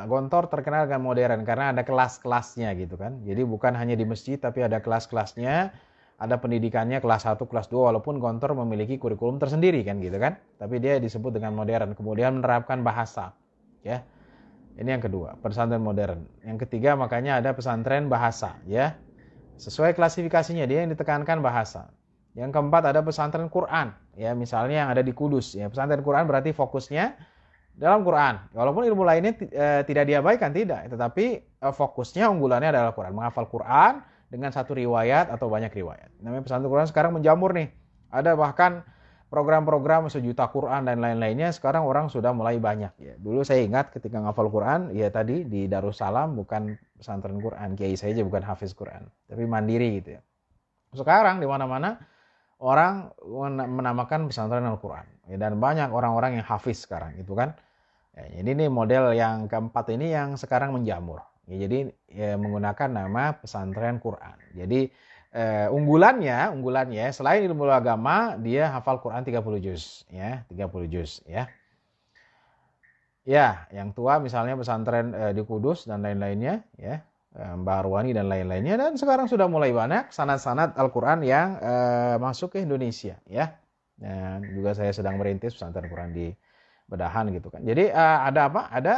Gontor terkenal dengan modern karena ada kelas-kelasnya gitu kan. Jadi bukan hanya di masjid tapi ada kelas-kelasnya, ada pendidikannya kelas 1, kelas 2 walaupun Gontor memiliki kurikulum tersendiri kan gitu kan. Tapi dia disebut dengan modern. Kemudian menerapkan bahasa. Ya. Ini yang kedua, pesantren modern. Yang ketiga makanya ada pesantren bahasa ya. Sesuai klasifikasinya dia yang ditekankan bahasa. Yang keempat ada pesantren Quran ya, misalnya yang ada di Kudus ya. Pesantren Quran berarti fokusnya dalam Quran. Walaupun ilmu lainnya tidak diabaikan, tidak. Tetapi fokusnya, unggulannya adalah Quran. Menghafal Quran dengan satu riwayat atau banyak riwayat. Namanya pesantren Quran sekarang menjamur nih. Ada bahkan program-program sejuta Quran dan lain-lainnya. Sekarang orang sudah mulai banyak. Ya. Dulu saya ingat ketika ngafal Quran, ya tadi di Darussalam bukan pesantren Quran. Kiai saya aja bukan hafiz Quran. Tapi mandiri gitu ya. Sekarang di mana-mana orang menamakan pesantren Al-Quran. Ya, dan banyak orang-orang yang hafiz sekarang gitu kan. Ya, jadi ini model yang keempat ini yang sekarang menjamur. Ya, jadi menggunakan nama pesantren Quran. Jadi unggulannya selain ilmu agama dia hafal Quran 30 juz ya, 30 juz ya. Ya, yang tua misalnya pesantren di Kudus dan lain-lainnya ya, Mbak Arwani dan lain-lainnya, dan sekarang sudah mulai banyak sanad-sanad Al-Quran yang masuk ke Indonesia ya. Dan juga saya sedang merintis pesantren Quran di Bedahan gitu kan. Jadi ada apa? Ada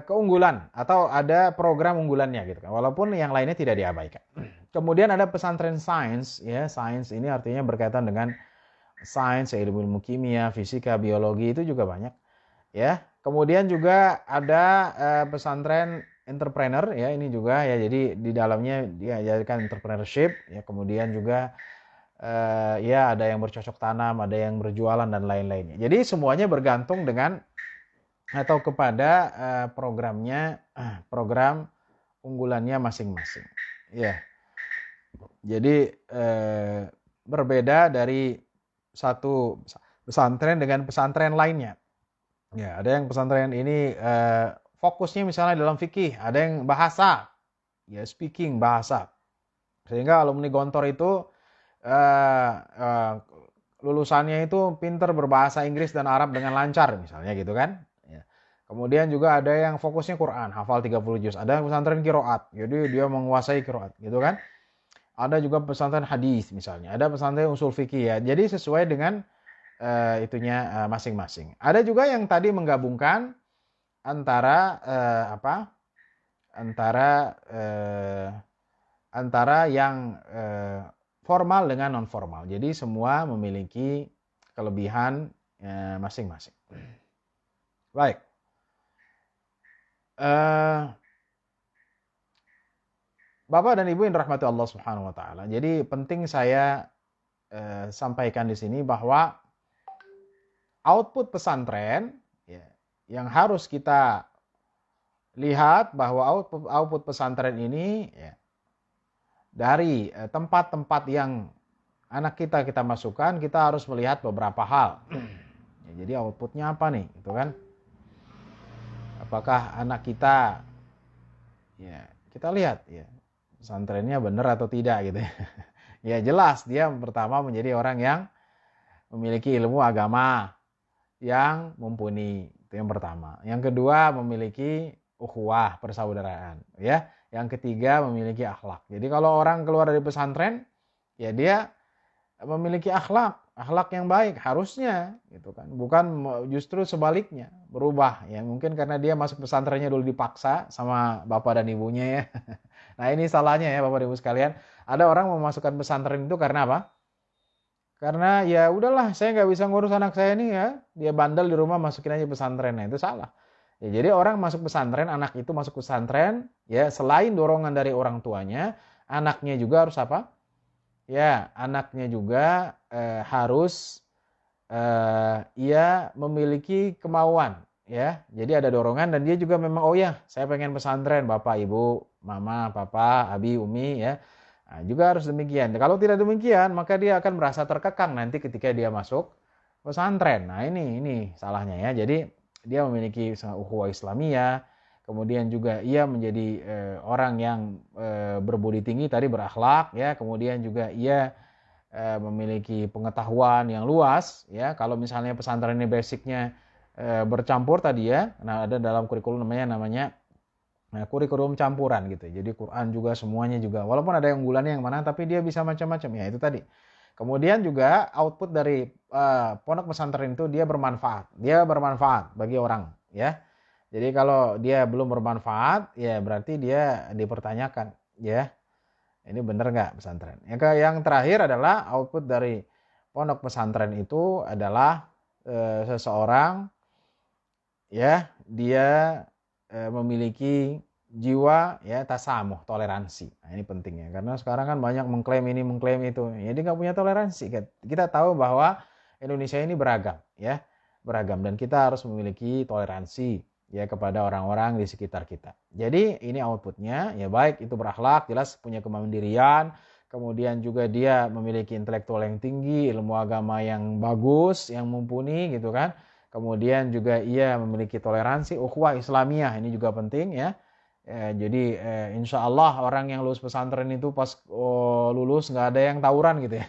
keunggulan atau ada program unggulannya gitu kan. Walaupun yang lainnya tidak diabaikan. Kemudian ada pesantren sains ya. Sains ini artinya berkaitan dengan sains, ilmu kimia, fisika, biologi, itu juga banyak ya. Kemudian juga ada pesantren entrepreneur ya, ini juga ya, jadi di dalamnya diajarkan entrepreneurship ya. Kemudian juga ya ada yang bercocok tanam, ada yang berjualan dan lain-lainnya. Jadi semuanya bergantung dengan atau kepada programnya, program unggulannya masing-masing. Ya. Jadi berbeda dari satu pesantren dengan pesantren lainnya. Ya, ada yang pesantren ini fokusnya misalnya dalam fikih, ada yang bahasa, ya speaking bahasa. Sehingga alumni Gontor itu lulusannya itu pinter berbahasa Inggris dan Arab dengan lancar misalnya gitu kan. Ya. Kemudian juga ada yang fokusnya Quran, hafal 30 juz. Ada yang pesantren qiraat, jadi dia menguasai qiraat gitu kan. Ada juga pesantren hadis misalnya, ada pesantren usul fikih ya. Jadi sesuai dengan itunya masing-masing. Ada juga yang tadi menggabungkan antara antara yang formal dengan non formal. Jadi semua memiliki kelebihan masing-masing. Baik. Bapak dan Ibu yang dirahmati Allah Subhanahu wa taala. Jadi penting saya sampaikan di sini bahwa output pesantren ya, yang harus kita lihat bahwa output pesantren ini ya, dari tempat-tempat yang anak kita masukkan, kita harus melihat beberapa hal. Ya, jadi outputnya apa nih, gitu kan? Apakah anak kita, ya kita lihat ya pesantrennya benar atau tidak gitu ya. Ya jelas dia pertama menjadi orang yang memiliki ilmu agama yang mumpuni, itu yang pertama. Yang kedua memiliki ukhuwah, persaudaraan, ya. Yang ketiga memiliki akhlak. Jadi kalau orang keluar dari pesantren, ya dia memiliki akhlak yang baik harusnya, gitu kan. Bukan justru sebaliknya, berubah. Ya mungkin karena dia masuk pesantrennya dulu dipaksa sama bapak dan ibunya ya. Nah ini salahnya ya Bapak Ibu sekalian. Ada orang memasukkan pesantren itu karena apa? Karena ya udahlah saya nggak bisa ngurus anak saya ini ya. Dia bandel di rumah masukin aja pesantren. Nah itu salah. Ya, jadi orang masuk pesantren, anak itu masuk pesantren, ya selain dorongan dari orang tuanya, anaknya juga harus apa? Ya anaknya juga harus ia memiliki kemauan. Ya, jadi ada dorongan dan dia juga memang oh ya saya pengen pesantren, bapak, ibu, mama, papa, abi, umi ya. Nah, juga harus demikian. Kalau tidak demikian, maka dia akan merasa terkekang nanti ketika dia masuk pesantren. Nah, ini salahnya ya. Jadi dia memiliki ukhuwah Islamiyah, kemudian juga ia menjadi orang yang berbudi tinggi tadi, berakhlak ya, kemudian juga ia memiliki pengetahuan yang luas ya. Kalau misalnya pesantren ini basicnya bercampur tadi ya. Nah, ada dalam kurikulum namanya kurikulum campuran gitu. Jadi Quran juga semuanya juga. Walaupun ada yang unggulannya yang mana, tapi dia bisa macam-macam ya itu tadi. Kemudian juga output dari pondok pesantren itu dia bermanfaat. Dia bermanfaat bagi orang ya. Jadi kalau dia belum bermanfaat ya berarti dia dipertanyakan ya. Ini benar nggak pesantren? Yang terakhir adalah output dari pondok pesantren itu adalah seseorang ya dia memiliki jiwa ya tasamuh, toleransi. Nah, ini penting ya karena sekarang kan banyak mengklaim ini mengklaim itu. Ya dia nggak punya toleransi. Kita tahu bahwa Indonesia ini beragam ya, beragam dan kita harus memiliki toleransi ya kepada orang-orang di sekitar kita. Jadi ini outputnya ya baik itu berakhlak, jelas punya kemandirian, kemudian juga dia memiliki intelektual yang tinggi, ilmu agama yang bagus, yang mumpuni gitu kan. Kemudian juga ia memiliki toleransi, ukhuwah Islamiyah, ini juga penting ya. Jadi insya Allah orang yang lulus pesantren itu pas lulus nggak ada yang tawuran gitu ya.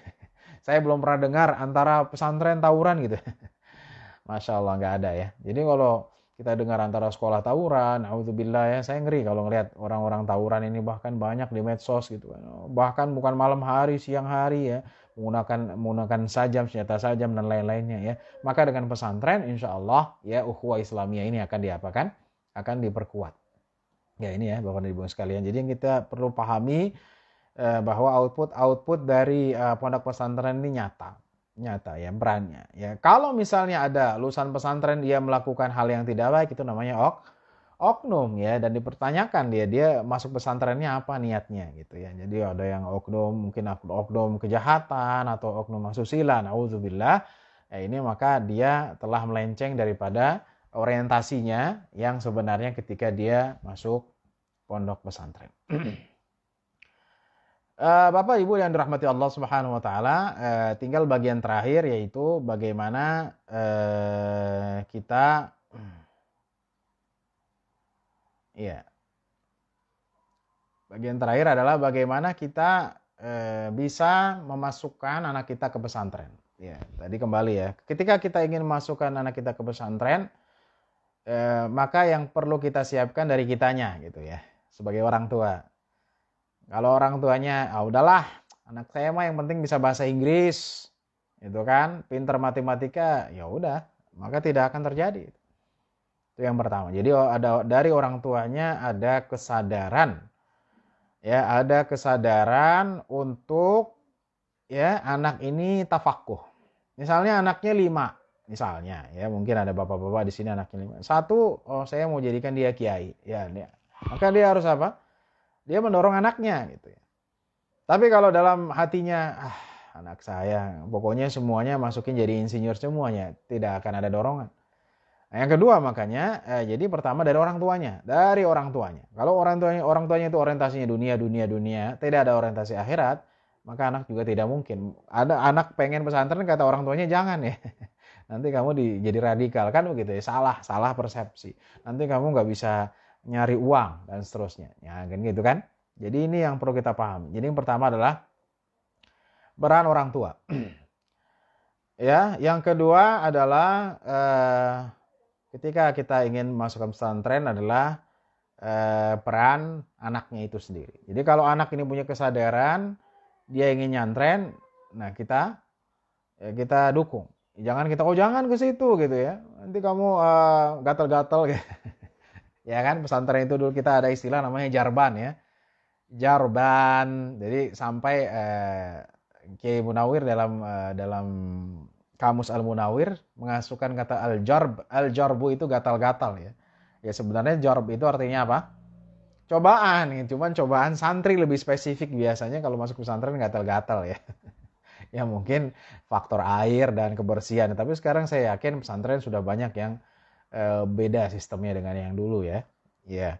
Saya belum pernah dengar antara pesantren tawuran gitu. Masya Allah nggak ada ya. Jadi kalau kita dengar antara sekolah tawuran, auzubillah ya, saya ngeri kalau ngelihat orang-orang tawuran ini bahkan banyak di medsos gitu kan. Bahkan bukan malam hari, siang hari ya, menggunakan sajam, senjata sajam dan lain-lainnya ya. Maka dengan pesantren insya Allah ya ukhuwah Islamiyah ini akan diapakan? Akan diperkuat. Ya ini ya Bapak dan Ibu sekalian. Jadi yang kita perlu pahami bahwa output dari pondok pesantren ini nyata ya perannya ya. Kalau misalnya ada lulusan pesantren dia melakukan hal yang tidak baik, itu namanya oknum ya, dan dipertanyakan dia masuk pesantrennya apa niatnya gitu ya. Jadi ada yang oknum mungkin oknum kejahatan atau oknum asusila, naudzubillah ya, ini maka dia telah melenceng daripada orientasinya yang sebenarnya ketika dia masuk pondok pesantren. Bapak Ibu yang dirahmati Allah Subhanahu wa taala, tinggal bagian terakhir yaitu bagaimana kita ya. Bagian terakhir adalah bagaimana kita bisa memasukkan anak kita ke pesantren. Ya, tadi kembali ya. Ketika kita ingin memasukkan anak kita ke pesantren, maka yang perlu kita siapkan dari kitanya gitu ya, sebagai orang tua. Kalau orang tuanya, udahlah, anak saya mah yang penting bisa bahasa Inggris, itu kan, pinter matematika, ya udah, maka tidak akan terjadi. Itu yang pertama. Jadi ada dari orang tuanya ada kesadaran, ya, ada kesadaran untuk ya anak ini tafakuh. Misalnya anaknya 5, misalnya, ya mungkin ada bapak-bapak di sini anaknya 5. 1, saya mau jadikan dia kiai, ya, maka dia harus apa? Dia mendorong anaknya gitu ya. Tapi kalau dalam hatinya anak saya. Pokoknya semuanya masukin jadi insinyur semuanya, tidak akan ada dorongan. Nah, yang kedua makanya, jadi pertama dari orang tuanya, Kalau orang tuanya itu orientasinya dunia, tidak ada orientasi akhirat, maka anak juga tidak mungkin. Ada anak pengen pesantren, kata orang tuanya jangan ya. Nanti kamu jadi radikal kan begitu ya, salah persepsi. Nanti kamu nggak bisa nyari uang dan seterusnya. Ya kan gitu kan. Jadi ini yang perlu kita pahami. Jadi yang pertama adalah peran orang tua. Ya, yang kedua adalah ketika kita ingin masuk ke pesantren adalah peran anaknya itu sendiri. Jadi kalau anak ini punya kesadaran dia ingin nyantren, nah kita dukung. Jangan kita jangan ke situ gitu ya. Nanti kamu gatal-gatal gitu. Ya kan, pesantren itu dulu kita ada istilah namanya jarban ya. Jarban. Jadi sampai Kiai Munawir dalam Kamus Al-Munawir mengasukkan kata al-jarbu itu gatal-gatal ya. Ya sebenarnya jarb itu artinya apa? Cobaan, cuman cobaan santri lebih spesifik biasanya kalau masuk pesantren gatal-gatal ya. Ya mungkin faktor air dan kebersihan. Tapi sekarang saya yakin pesantren sudah banyak yang beda sistemnya dengan yang dulu ya. Ya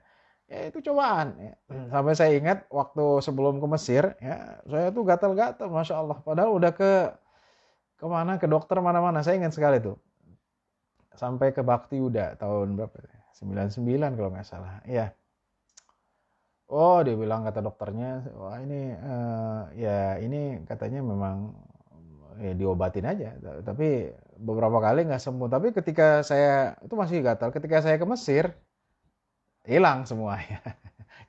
itu cobaan ya. Sampai saya ingat waktu sebelum ke Mesir ya, saya tuh gatal-gatal Masya Allah. Padahal udah kemana, ke dokter mana-mana, saya ingat sekali tuh. Sampai ke Bakti Yuda tahun berapa? 99 kalau nggak salah. Iya. Oh, dia bilang kata dokternya, wah ini ya ini katanya memang ya diobatin aja. Tapi beberapa kali nggak sembuh. Tapi ketika saya itu masih gatal. Ketika saya ke Mesir, hilang semua ya.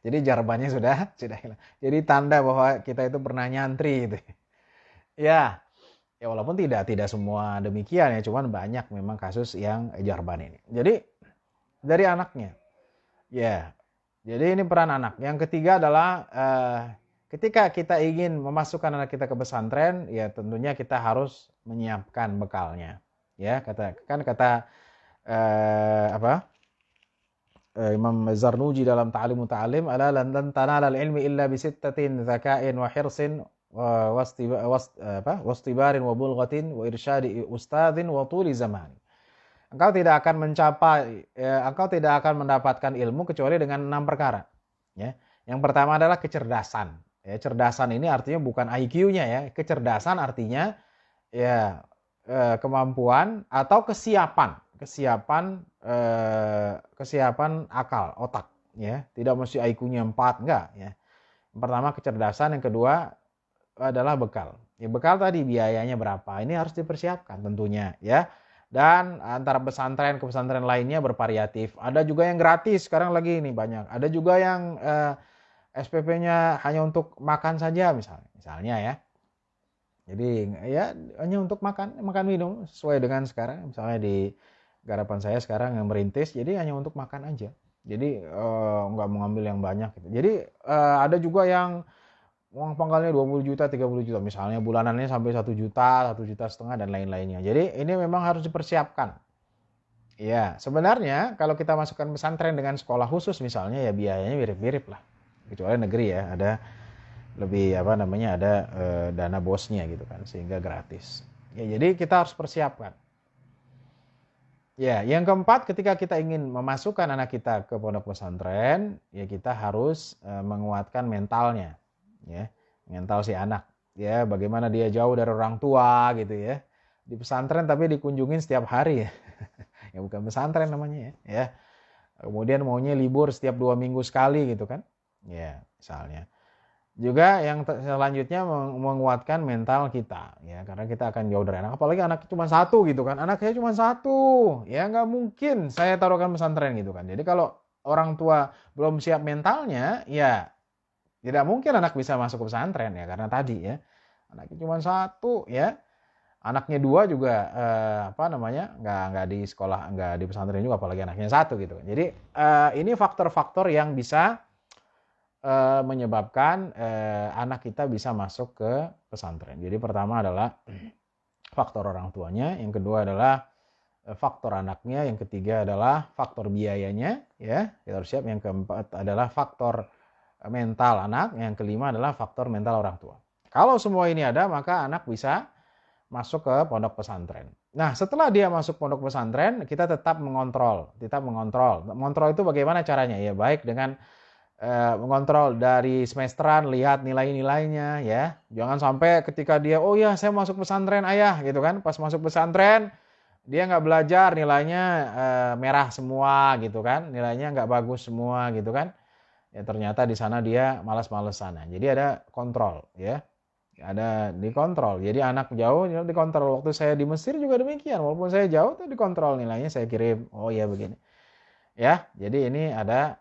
Jadi jarbannya sudah hilang. Jadi tanda bahwa kita itu pernah nyantri gitu. Ya. Ya walaupun tidak semua demikian ya, cuman banyak memang kasus yang jarban ini. Jadi dari anaknya. Ya. Jadi ini peran anak. Yang ketiga adalah ketika kita ingin memasukkan anak kita ke pesantren, ya tentunya kita harus menyiapkan bekalnya. Ya, kata Imam Zarnuji dalam Ta'lim Muta'alim, ala lan tanalal ilmi illa bisittatin dzaka'in wa hirsin wastibarin wa bulghatin wa irsyadi ustadzin wa tuli zaman. Engkau tidak akan mendapatkan ilmu kecuali dengan 6 perkara. Ya. Yang pertama adalah kecerdasan. Ya, cerdasan ini artinya bukan IQ-nya ya. Kecerdasan artinya ya kemampuan atau kesiapan akal, otak ya. Tidak mesti IQ-nya 4, enggak ya. Yang pertama kecerdasan, yang kedua adalah bekal. Ya bekal tadi biayanya berapa? Ini harus dipersiapkan tentunya ya. Dan antara pesantren ke pesantren lainnya bervariatif. Ada juga yang gratis, sekarang lagi ini banyak. Ada juga yang SPP-nya hanya untuk makan saja misalnya ya. Jadi ya hanya untuk makan minum sesuai dengan sekarang. Misalnya di garapan saya sekarang yang merintis, jadi hanya untuk makan aja. Jadi nggak mengambil yang banyak gitu. Jadi ada juga yang uang pangkalnya 20 juta, 30 juta. Misalnya bulanannya sampai 1 juta, 1,5 juta dan lain-lainnya. Jadi ini memang harus dipersiapkan. Ya, sebenarnya kalau kita masukkan pesantren dengan sekolah khusus misalnya ya biayanya mirip-mirip lah. Kecuali negeri ya, ada lebih ada dana bosnya gitu kan, sehingga gratis. Ya, jadi kita harus persiapkan. Ya, yang keempat ketika kita ingin memasukkan anak kita ke pondok pesantren, ya kita harus menguatkan mentalnya. Ya, mental si anak ya, bagaimana dia jauh dari orang tua gitu ya, di pesantren tapi dikunjungin setiap hari ya. Ya bukan pesantren namanya ya. Kemudian maunya libur setiap 2 minggu sekali gitu kan ya, misalnya. Juga yang selanjutnya menguatkan mental kita ya, karena kita akan jauh dari anak, apalagi anak cuma 1 gitu kan, anak saya cuma 1 ya, nggak mungkin saya taruhkan pesantren gitu kan. Jadi kalau orang tua belum siap mentalnya ya tidak mungkin anak bisa masuk ke pesantren ya, karena tadi ya anaknya cuma 1 ya, anaknya 2 juga nggak di sekolah, nggak di pesantren juga, apalagi anaknya 1 gitu. Jadi ini faktor-faktor yang bisa menyebabkan anak kita bisa masuk ke pesantren. Jadi pertama adalah faktor orang tuanya, yang kedua adalah faktor anaknya, yang ketiga adalah faktor biayanya ya, kita harus siap, yang keempat adalah faktor mental anak, yang kelima adalah faktor mental orang tua. Kalau semua ini ada, maka anak bisa masuk ke pondok pesantren. Nah, setelah dia masuk pondok pesantren, kita tetap mengontrol. Mengontrol itu bagaimana caranya? Ya, baik dengan mengontrol dari semesteran, lihat nilai-nilainya ya. Jangan sampai ketika dia, oh ya saya masuk pesantren ayah gitu kan. Pas masuk pesantren, dia nggak belajar, nilainya merah semua gitu kan. Nilainya nggak bagus semua gitu kan. Ya ternyata di sana dia malas-malesan. Jadi ada kontrol ya. Ada dikontrol. Jadi anak jauh dikontrol. Waktu saya di Mesir juga demikian. Walaupun saya jauh tuh dikontrol nilainya, saya kirim. Oh iya begini. Ya, jadi ini ada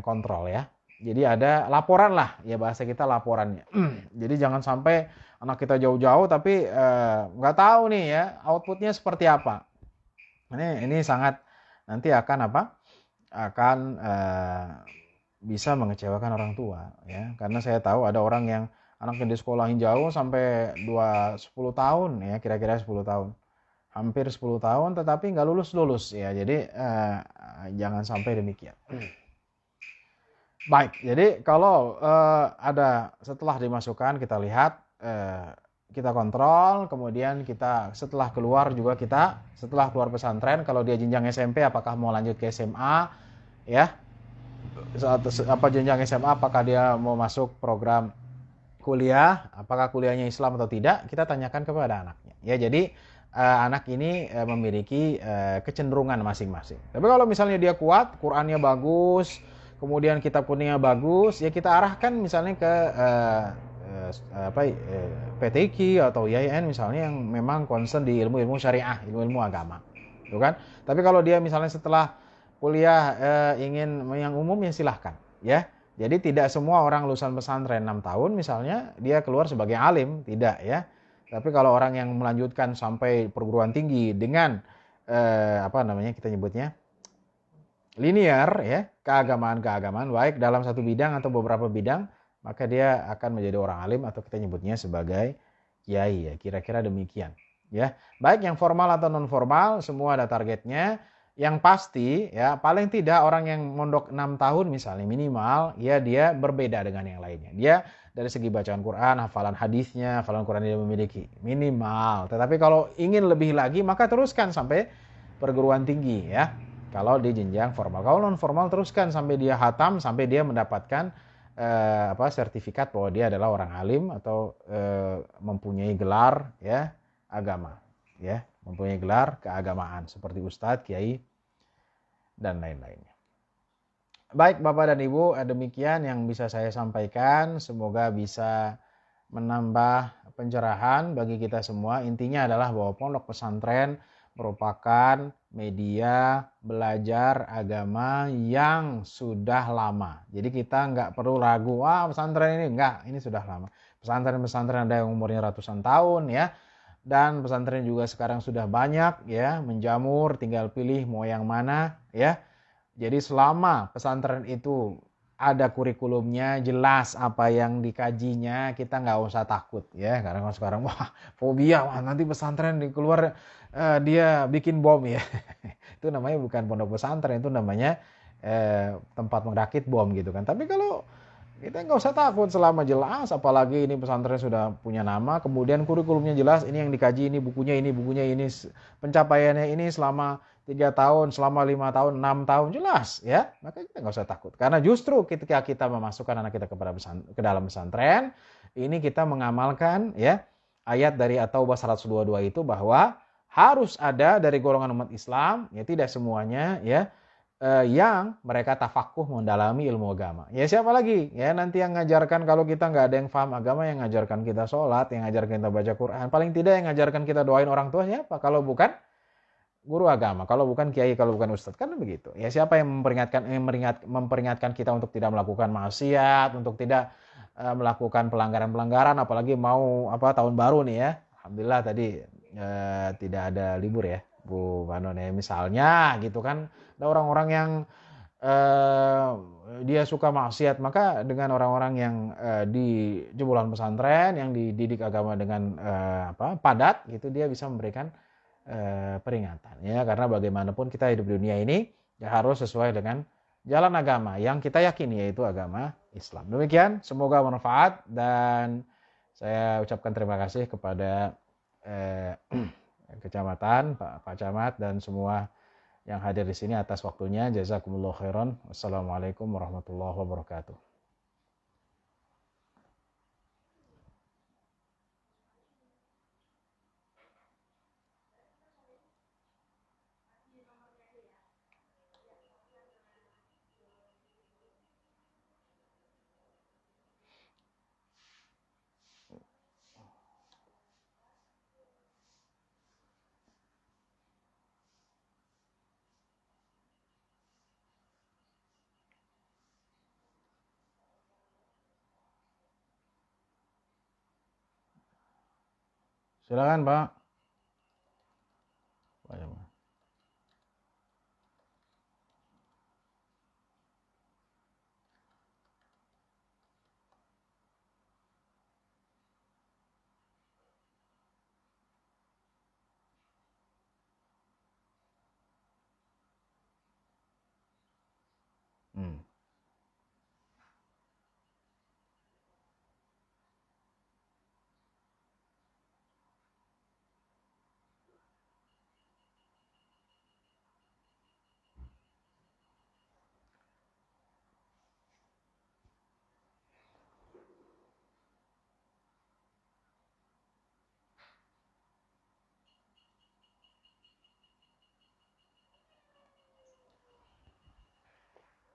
kontrol ya. Jadi ada laporan lah, ya bahasa kita laporannya. Jadi jangan sampai anak kita jauh-jauh tapi nggak tahu nih ya outputnya seperti apa. Ini sangat nanti akan apa? Akan bisa mengecewakan orang tua ya. Karena saya tahu ada orang yang anaknya di sekolahin jauh sampai 10 tahun ya, kira-kira 10 tahun. Hampir 10 tahun tetapi nggak lulus ya. Jadi jangan sampai demikian. Baik, jadi kalau ada setelah dimasukkan kita lihat, kita kontrol, kemudian kita setelah keluar juga setelah keluar pesantren, kalau dia jenjang SMP apakah mau lanjut ke SMA ya, apa jenjang SMA apakah dia mau masuk program kuliah, apakah kuliahnya Islam atau tidak, kita tanyakan kepada anaknya. Ya, jadi anak ini memiliki kecenderungan masing-masing. Tapi kalau misalnya dia kuat, Qur'annya bagus, kemudian kitab kuningnya bagus, ya kita arahkan misalnya ke PTQ atau IAIN misalnya yang memang concern di ilmu-ilmu syariah, ilmu-ilmu agama. Tuh kan? Tapi kalau dia misalnya setelah kuliah ingin yang umum ya silahkan, ya. Jadi tidak semua orang lulusan pesantren 6 tahun misalnya dia keluar sebagai alim, tidak ya. Tapi kalau orang yang melanjutkan sampai perguruan tinggi dengan kita nyebutnya linear ya, keagamaan baik dalam satu bidang atau beberapa bidang, maka dia akan menjadi orang alim atau kita nyebutnya sebagai kiai ya, kira-kira demikian ya. Baik yang formal atau non formal semua ada targetnya. Yang pasti ya paling tidak orang yang mondok 6 tahun misalnya minimal ya dia berbeda dengan yang lainnya. Dia dari segi bacaan Quran, hafalan hadisnya, hafalan Quran dia memiliki minimal. Tetapi kalau ingin lebih lagi maka teruskan sampai perguruan tinggi ya. Kalau di jenjang formal. Kalau non formal teruskan sampai dia hatam, sampai dia mendapatkan sertifikat bahwa dia adalah orang alim atau mempunyai gelar ya agama ya. Mempunyai gelar keagamaan seperti ustadz, kiai, dan lain-lainnya. Baik Bapak dan Ibu, demikian yang bisa saya sampaikan. Semoga bisa menambah pencerahan bagi kita semua. Intinya adalah bahwa pondok pesantren merupakan media belajar agama yang sudah lama. Jadi kita nggak perlu ragu, pesantren ini sudah lama. Pesantren-pesantren ada yang umurnya ratusan tahun ya. Dan pesantren juga sekarang sudah banyak ya, menjamur, tinggal pilih mau yang mana ya. Jadi selama pesantren itu ada kurikulumnya, jelas apa yang dikajinya, kita nggak usah takut ya. Karena sekarang fobia, nanti pesantren keluar dia bikin bom ya. Itu namanya bukan pondok pesantren, itu namanya tempat merakit bom gitu kan. Tapi kalau kita nggak usah takut selama jelas, apalagi ini pesantren sudah punya nama, kemudian kurikulumnya jelas, ini yang dikaji, ini bukunya ini, pencapaiannya ini selama 3 tahun, selama 5 tahun, 6 tahun, jelas ya. Maka kita nggak usah takut. Karena justru ketika kita memasukkan anak kita ke dalam pesantren, ini kita mengamalkan ya ayat dari At-Taubah 122 itu bahwa harus ada dari golongan umat Islam, ya tidak semuanya ya, yang mereka tafakuh mendalami ilmu agama. Ya siapa lagi? Ya nanti yang ngajarkan, kalau kita nggak ada yang paham agama, yang ngajarkan kita sholat, yang ngajarkan kita baca Quran. Paling tidak yang ngajarkan kita doain orang tua siapa? Kalau bukan guru agama, kalau bukan kiai, kalau bukan ustadz, kan begitu. Ya siapa yang memperingatkan kita untuk tidak melakukan maksiat, untuk tidak melakukan pelanggaran-pelanggaran, apalagi mau tahun baru nih ya. Alhamdulillah tadi tidak ada libur ya, Bu Manon ya. Misalnya gitu kan. Ada orang-orang yang dia suka maksiat, maka dengan orang-orang yang di jebolan pesantren yang dididik agama dengan padat gitu, dia bisa memberikan peringatan ya. Karena bagaimanapun kita hidup di dunia ini ya harus sesuai dengan jalan agama yang kita yakini, yaitu agama Islam. Demikian, semoga bermanfaat dan Saya ucapkan terima kasih kepada kecamatan, Pak Camat dan semua yang hadir di sini atas waktunya. Jazakumullah khairan. Wassalamualaikum warahmatullahi wabarakatuh. Silakan Pak. Pak Camat. Hmm.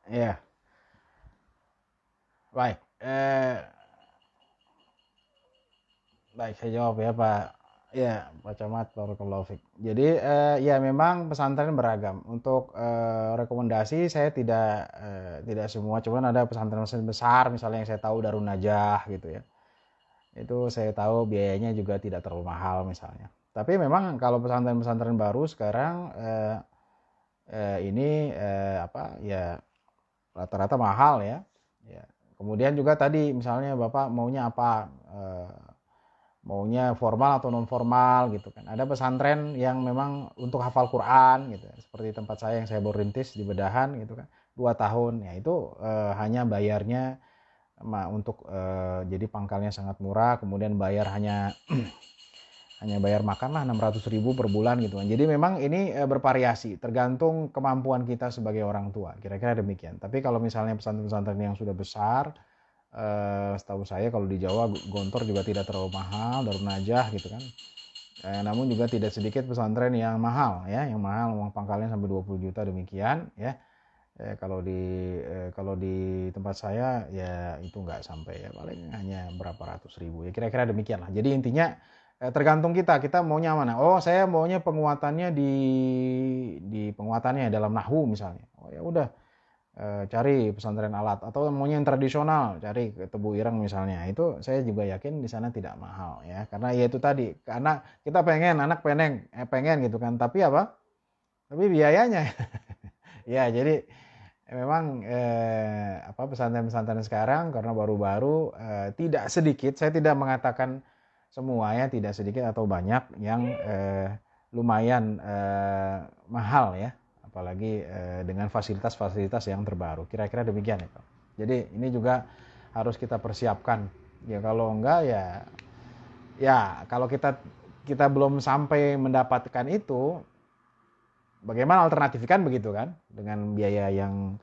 Iya, baik. Baik, saya jawab ya Pak. Ya, Pak Camat, barakallahu fiik. Jadi ya memang pesantren beragam. Untuk rekomendasi saya tidak semua, cuman ada pesantren-pesantren besar misalnya yang saya tahu Darun Najah gitu ya. Itu saya tahu biayanya juga tidak terlalu mahal misalnya. Tapi memang kalau pesantren-pesantren baru sekarang ini apa ya rata-rata mahal ya. Ya. Kemudian juga tadi misalnya Bapak maunya apa? Maunya formal atau non formal gitu kan. Ada pesantren yang memang untuk hafal Quran gitu, seperti tempat saya yang saya baru rintis di Bedahan gitu kan, 2 tahun ya itu hanya bayarnya untuk jadi pangkalnya sangat murah, kemudian bayar hanya bayar makan lah 600.000 per bulan gitu kan. Jadi memang ini bervariasi tergantung kemampuan kita sebagai orang tua, kira-kira demikian. Tapi kalau misalnya pesantren-pesantren yang sudah besar, setahu saya kalau di Jawa Gontor juga tidak terlalu mahal, Darun Najah gitu kan. Namun juga tidak sedikit pesantren yang mahal ya, yang mahal uang pangkalnya sampai 20 juta demikian ya. Kalau di tempat saya ya itu nggak sampai ya, paling hanya berapa ratus ribu ya, kira-kira demikian lah. Jadi intinya tergantung kita maunya mana. Oh saya maunya penguatannya di penguatannya dalam nahwu misalnya. Oh ya udah, cari pesantren alat, atau maunya yang tradisional cari ke Tebu Ireng misalnya. Itu saya juga yakin di sana tidak mahal ya, karena ya itu tadi, karena kita pengen anak pengen gitu kan, tapi apa, tapi biayanya ya. Jadi memang apa, pesantren-pesantren sekarang karena baru-baru tidak sedikit, saya tidak mengatakan semua ya, tidak sedikit atau banyak yang lumayan mahal ya, apalagi dengan fasilitas-fasilitas yang terbaru, kira-kira demikian ya Pak. Jadi ini juga harus kita persiapkan ya, kalau enggak ya kalau kita belum sampai mendapatkan itu, bagaimana alternatif kan begitu kan, dengan biaya yang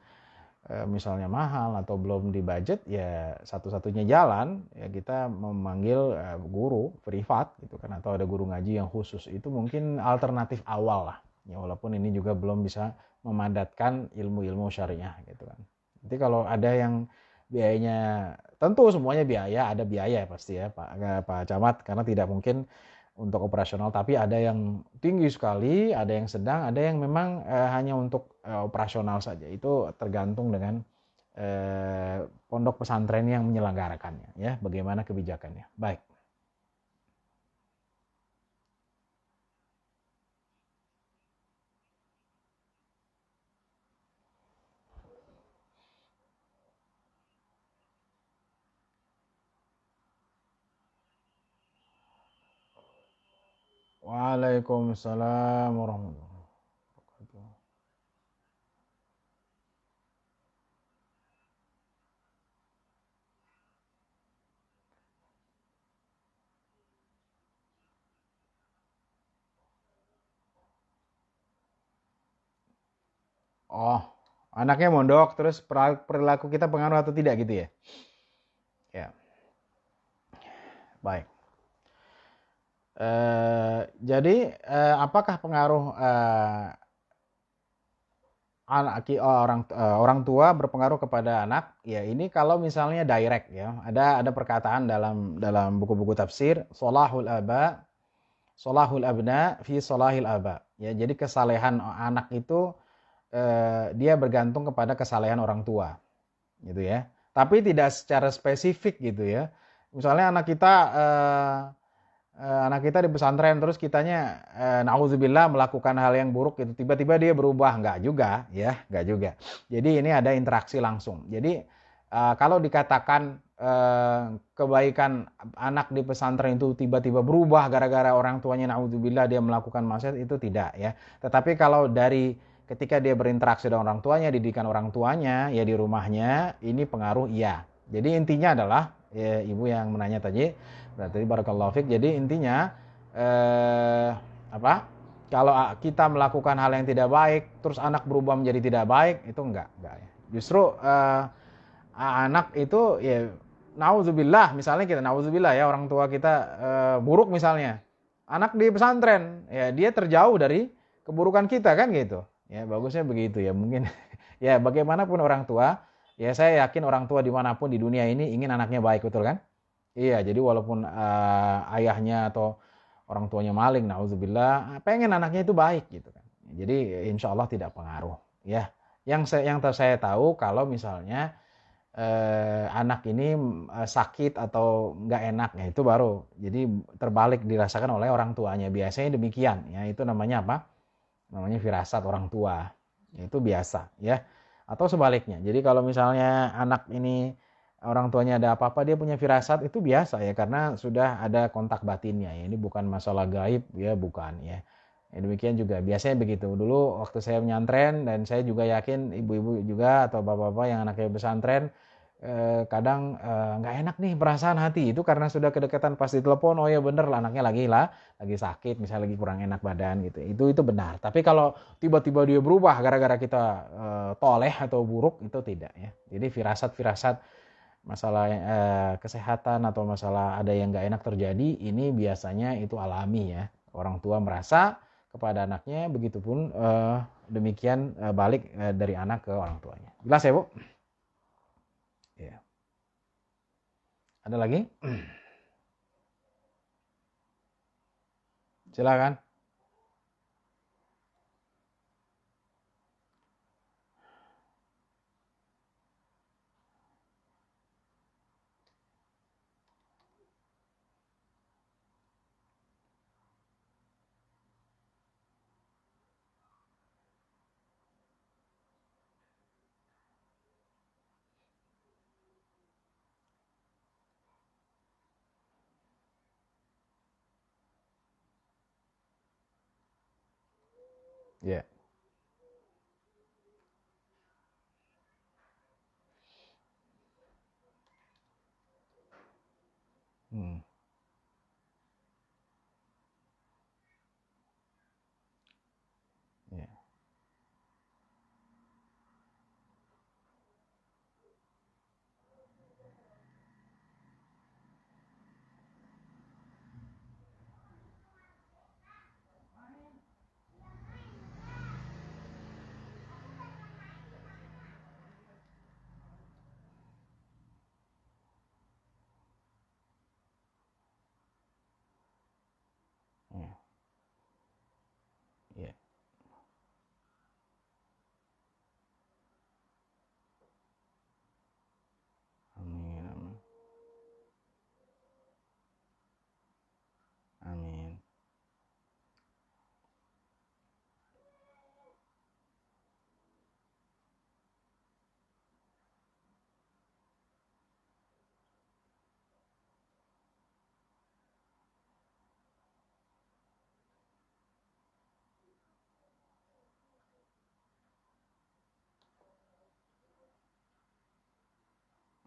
misalnya mahal atau belum di budget, ya satu-satunya jalan ya kita memanggil guru privat gitu kan, atau ada guru ngaji yang khusus. Itu mungkin alternatif awal lah ya, walaupun ini juga belum bisa memadatkan ilmu-ilmu syariah gitu kan. Nanti kalau ada yang biayanya, tentu semuanya biaya, ada biaya pasti ya Pak Camat, karena tidak mungkin untuk operasional, tapi ada yang tinggi sekali, ada yang sedang, ada yang memang hanya untuk operasional saja. Itu tergantung dengan pondok pesantren yang menyelenggarakannya ya, bagaimana kebijakannya. Baik. Waalaikumsalam warahmatullahi wabarakatuh. Oh, anaknya mondok terus perilaku kita pengaruh atau tidak gitu ya? Ya, baik. Jadi apakah pengaruh orang tua berpengaruh kepada anak? Ya ini kalau misalnya direct ya. Ada perkataan dalam buku-buku tafsir, solahul abna fi solahil aba. Ya, jadi kesalehan anak itu dia bergantung kepada kesalehan orang tua, gitu ya. Tapi tidak secara spesifik gitu ya. Misalnya anak kita di pesantren terus kitanya nauzubillah melakukan hal yang buruk gitu, tiba-tiba dia berubah, enggak juga ya, enggak juga. Jadi ini ada interaksi langsung. Jadi kalau dikatakan kebaikan anak di pesantren itu tiba-tiba berubah gara-gara orang tuanya nauzubillah dia melakukan maksiat, itu tidak ya. Tetapi kalau dari ketika dia berinteraksi dengan orang tuanya, didikan orang tuanya ya di rumahnya, ini pengaruh iya. Jadi intinya adalah ya, ibu yang menanya tadi, berarti barakallahu fiik. Jadi intinya apa? Kalau kita melakukan hal yang tidak baik, terus anak berubah menjadi tidak baik, itu enggak ya. Justru anak itu ya nauzubillah, misalnya kita nauzubillah ya orang tua kita buruk misalnya. Anak di pesantren, ya dia terjauh dari keburukan kita kan gitu. Ya bagusnya begitu ya mungkin. Ya bagaimanapun orang tua, ya saya yakin orang tua dimanapun di dunia ini ingin anaknya baik, betul kan? Iya, jadi walaupun ayahnya atau orang tuanya maling, nauzubillah, pengen anaknya itu baik gitu kan. Jadi insya Allah tidak pengaruh. Ya, yang saya tahu kalau misalnya anak ini sakit atau nggak enak, ya itu baru. Jadi terbalik dirasakan oleh orang tuanya. Biasanya demikian. Ya, itu namanya apa? Namanya firasat orang tua. Ya, itu biasa. Ya, atau sebaliknya. Jadi kalau misalnya anak ini orang tuanya ada apa-apa, dia punya firasat, itu biasa ya karena sudah ada kontak batinnya ya. Ini bukan masalah gaib ya, bukan ya. Ya, demikian juga biasanya begitu. Dulu waktu saya menyantren dan saya juga yakin ibu-ibu juga atau bapak-bapak yang anaknya pesantren kadang nggak enak nih perasaan hati itu karena sudah kedekatan pas ditelepon, oh ya bener lah anaknya lagi sakit, misalnya lagi kurang enak badan gitu. Itu benar. Tapi kalau tiba-tiba dia berubah gara-gara kita toleh atau buruk, itu tidak ya. Jadi firasat-firasat masalah kesehatan atau masalah ada yang nggak enak terjadi, ini biasanya itu alami ya. Orang tua merasa kepada anaknya, begitupun demikian balik dari anak ke orang tuanya. Jelas ya Bu? Ya. Ada lagi? Silakan. Ya. Hmm. Ya. Ya. Ya. Amin. Amin.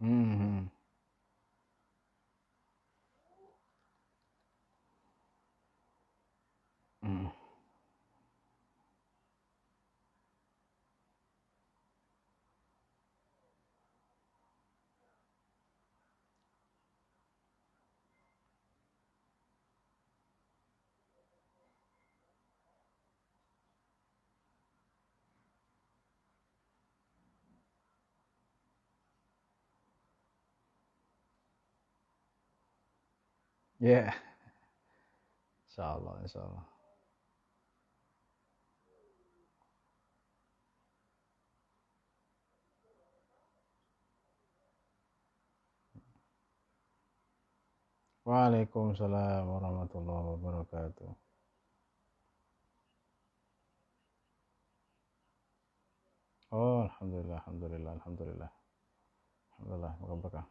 Amin. Hmm. Hmm. Ya, insyaallah, insyaallah. Waalaikumsalam warahmatullahi wabarakatuh. Oh, alhamdulillah, alhamdulillah, alhamdulillah. Alhamdulillah, moga berkah.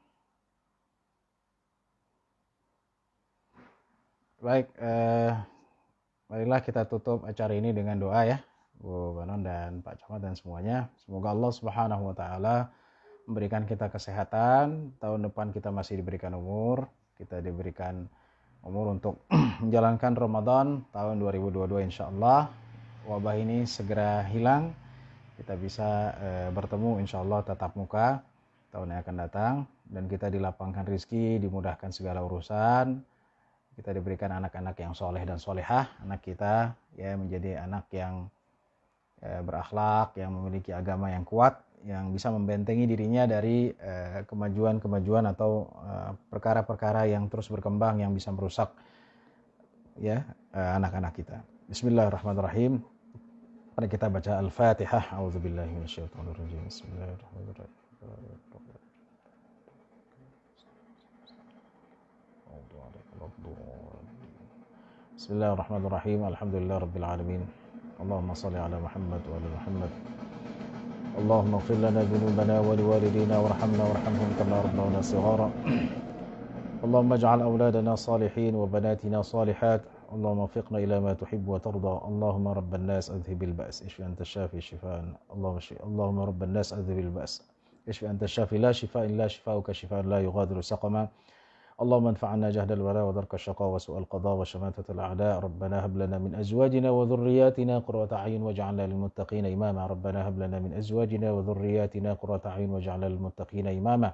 Baik, marilah kita tutup acara ini dengan doa ya, Bu Banon dan Pak Camat dan semuanya. Semoga Allah Subhanahu wa taala memberikan kita kesehatan, tahun depan kita masih diberikan umur, kita diberikan umur untuk menjalankan Ramadan tahun 2022 insyaallah. Wabah ini segera hilang, kita bisa bertemu insyaallah tatap muka tahun yang akan datang, dan kita dilapangkan rizki, dimudahkan segala urusan, kita diberikan anak-anak yang soleh dan solehah, anak kita ya menjadi anak yang berakhlak, yang memiliki agama yang kuat, yang bisa membentengi dirinya dari kemajuan-kemajuan atau perkara-perkara yang terus berkembang yang bisa merusak ya anak-anak kita. Bismillahirrahmanirrahim. Mari kita baca Al-Fatihah. A'udzubillahi minasyaitonirrajim. Bismillahirrahmanirrahim. Bismillahirrahmanirrahim. Alhamdulillah rabbil alamin. Allahumma salli ala Muhammad wa ala Muhammad. اللهم اغفر لنا ذنوبنا ولوالدينا وارحمنا وارحمهم كما ربونا صغارا. اللهم اجعل أولادنا صالحين وبناتنا صالحات. اللهم وفقنا إلى ما تحب وترضى. اللهم رب الناس أذهب البأس اشف أنت الشافي شفاء. اللهم رب الناس أذهب البأس اشف أنت الشافي لا شفاء إلا شفاؤك شفاء لا يغادر سقما. اللهم انفعنا جهد البلاء ودرك الشقاء وسوء القضاء وشماتة الأعداء. ربنا هب لنا من أزواجنا وذرياتنا قرة أعين واجعلنا للمتقين إماما. ربنا هب لنا من أزواجنا وذرياتنا قرة أعين واجعلنا للمتقين إماما.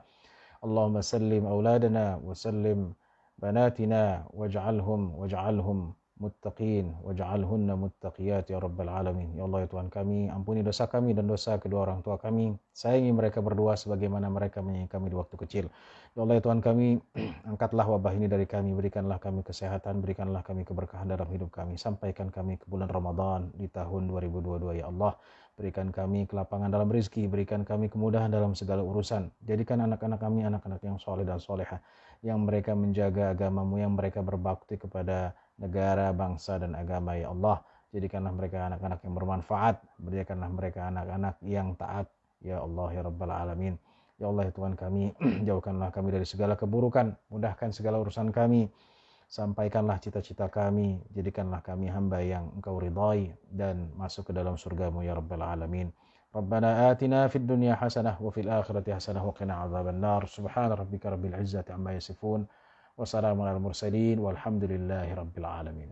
اللهم سلم أولادنا وسلم بناتنا واجعلهم muttaqin waj'alhunna muttaqiyat ya rabbal alamin. Ya Allah ya Tuhan kami, ampuni dosa kami dan dosa kedua orang tua kami, sayangi mereka berdua sebagaimana mereka menyayangi kami di waktu kecil. Ya Allah ya Tuhan kami, angkatlah wabah ini dari kami, berikanlah kami kesehatan, berikanlah kami keberkahan dalam hidup kami, sampaikan kami ke bulan Ramadan di tahun 2022 ya Allah. Berikan kami kelapangan dalam rezeki, berikan kami kemudahan dalam segala urusan. Jadikan anak-anak kami anak-anak yang soleh dan solehah, yang mereka menjaga agamamu, yang mereka berbakti kepada negara, bangsa, dan agama ya Allah. Jadikanlah mereka anak-anak yang bermanfaat, jadikanlah mereka anak-anak yang taat ya Allah ya Rabbal Alamin. Ya Allah ya Tuhan kami, jauhkanlah kami dari segala keburukan, mudahkan segala urusan kami, sampaikanlah cita-cita kami, jadikanlah kami hamba yang Engkau ridhai dan masuk ke dalam surgamu ya Rabbal Alamin. Rabbana atina fid dunya hasanah wa fil akhirati hasanah wa qina adzaban nar. Subhana rabbika rabbil izzati amma yasifun. Wassalamu ala mursalin walhamdulillahi rabbil alamin.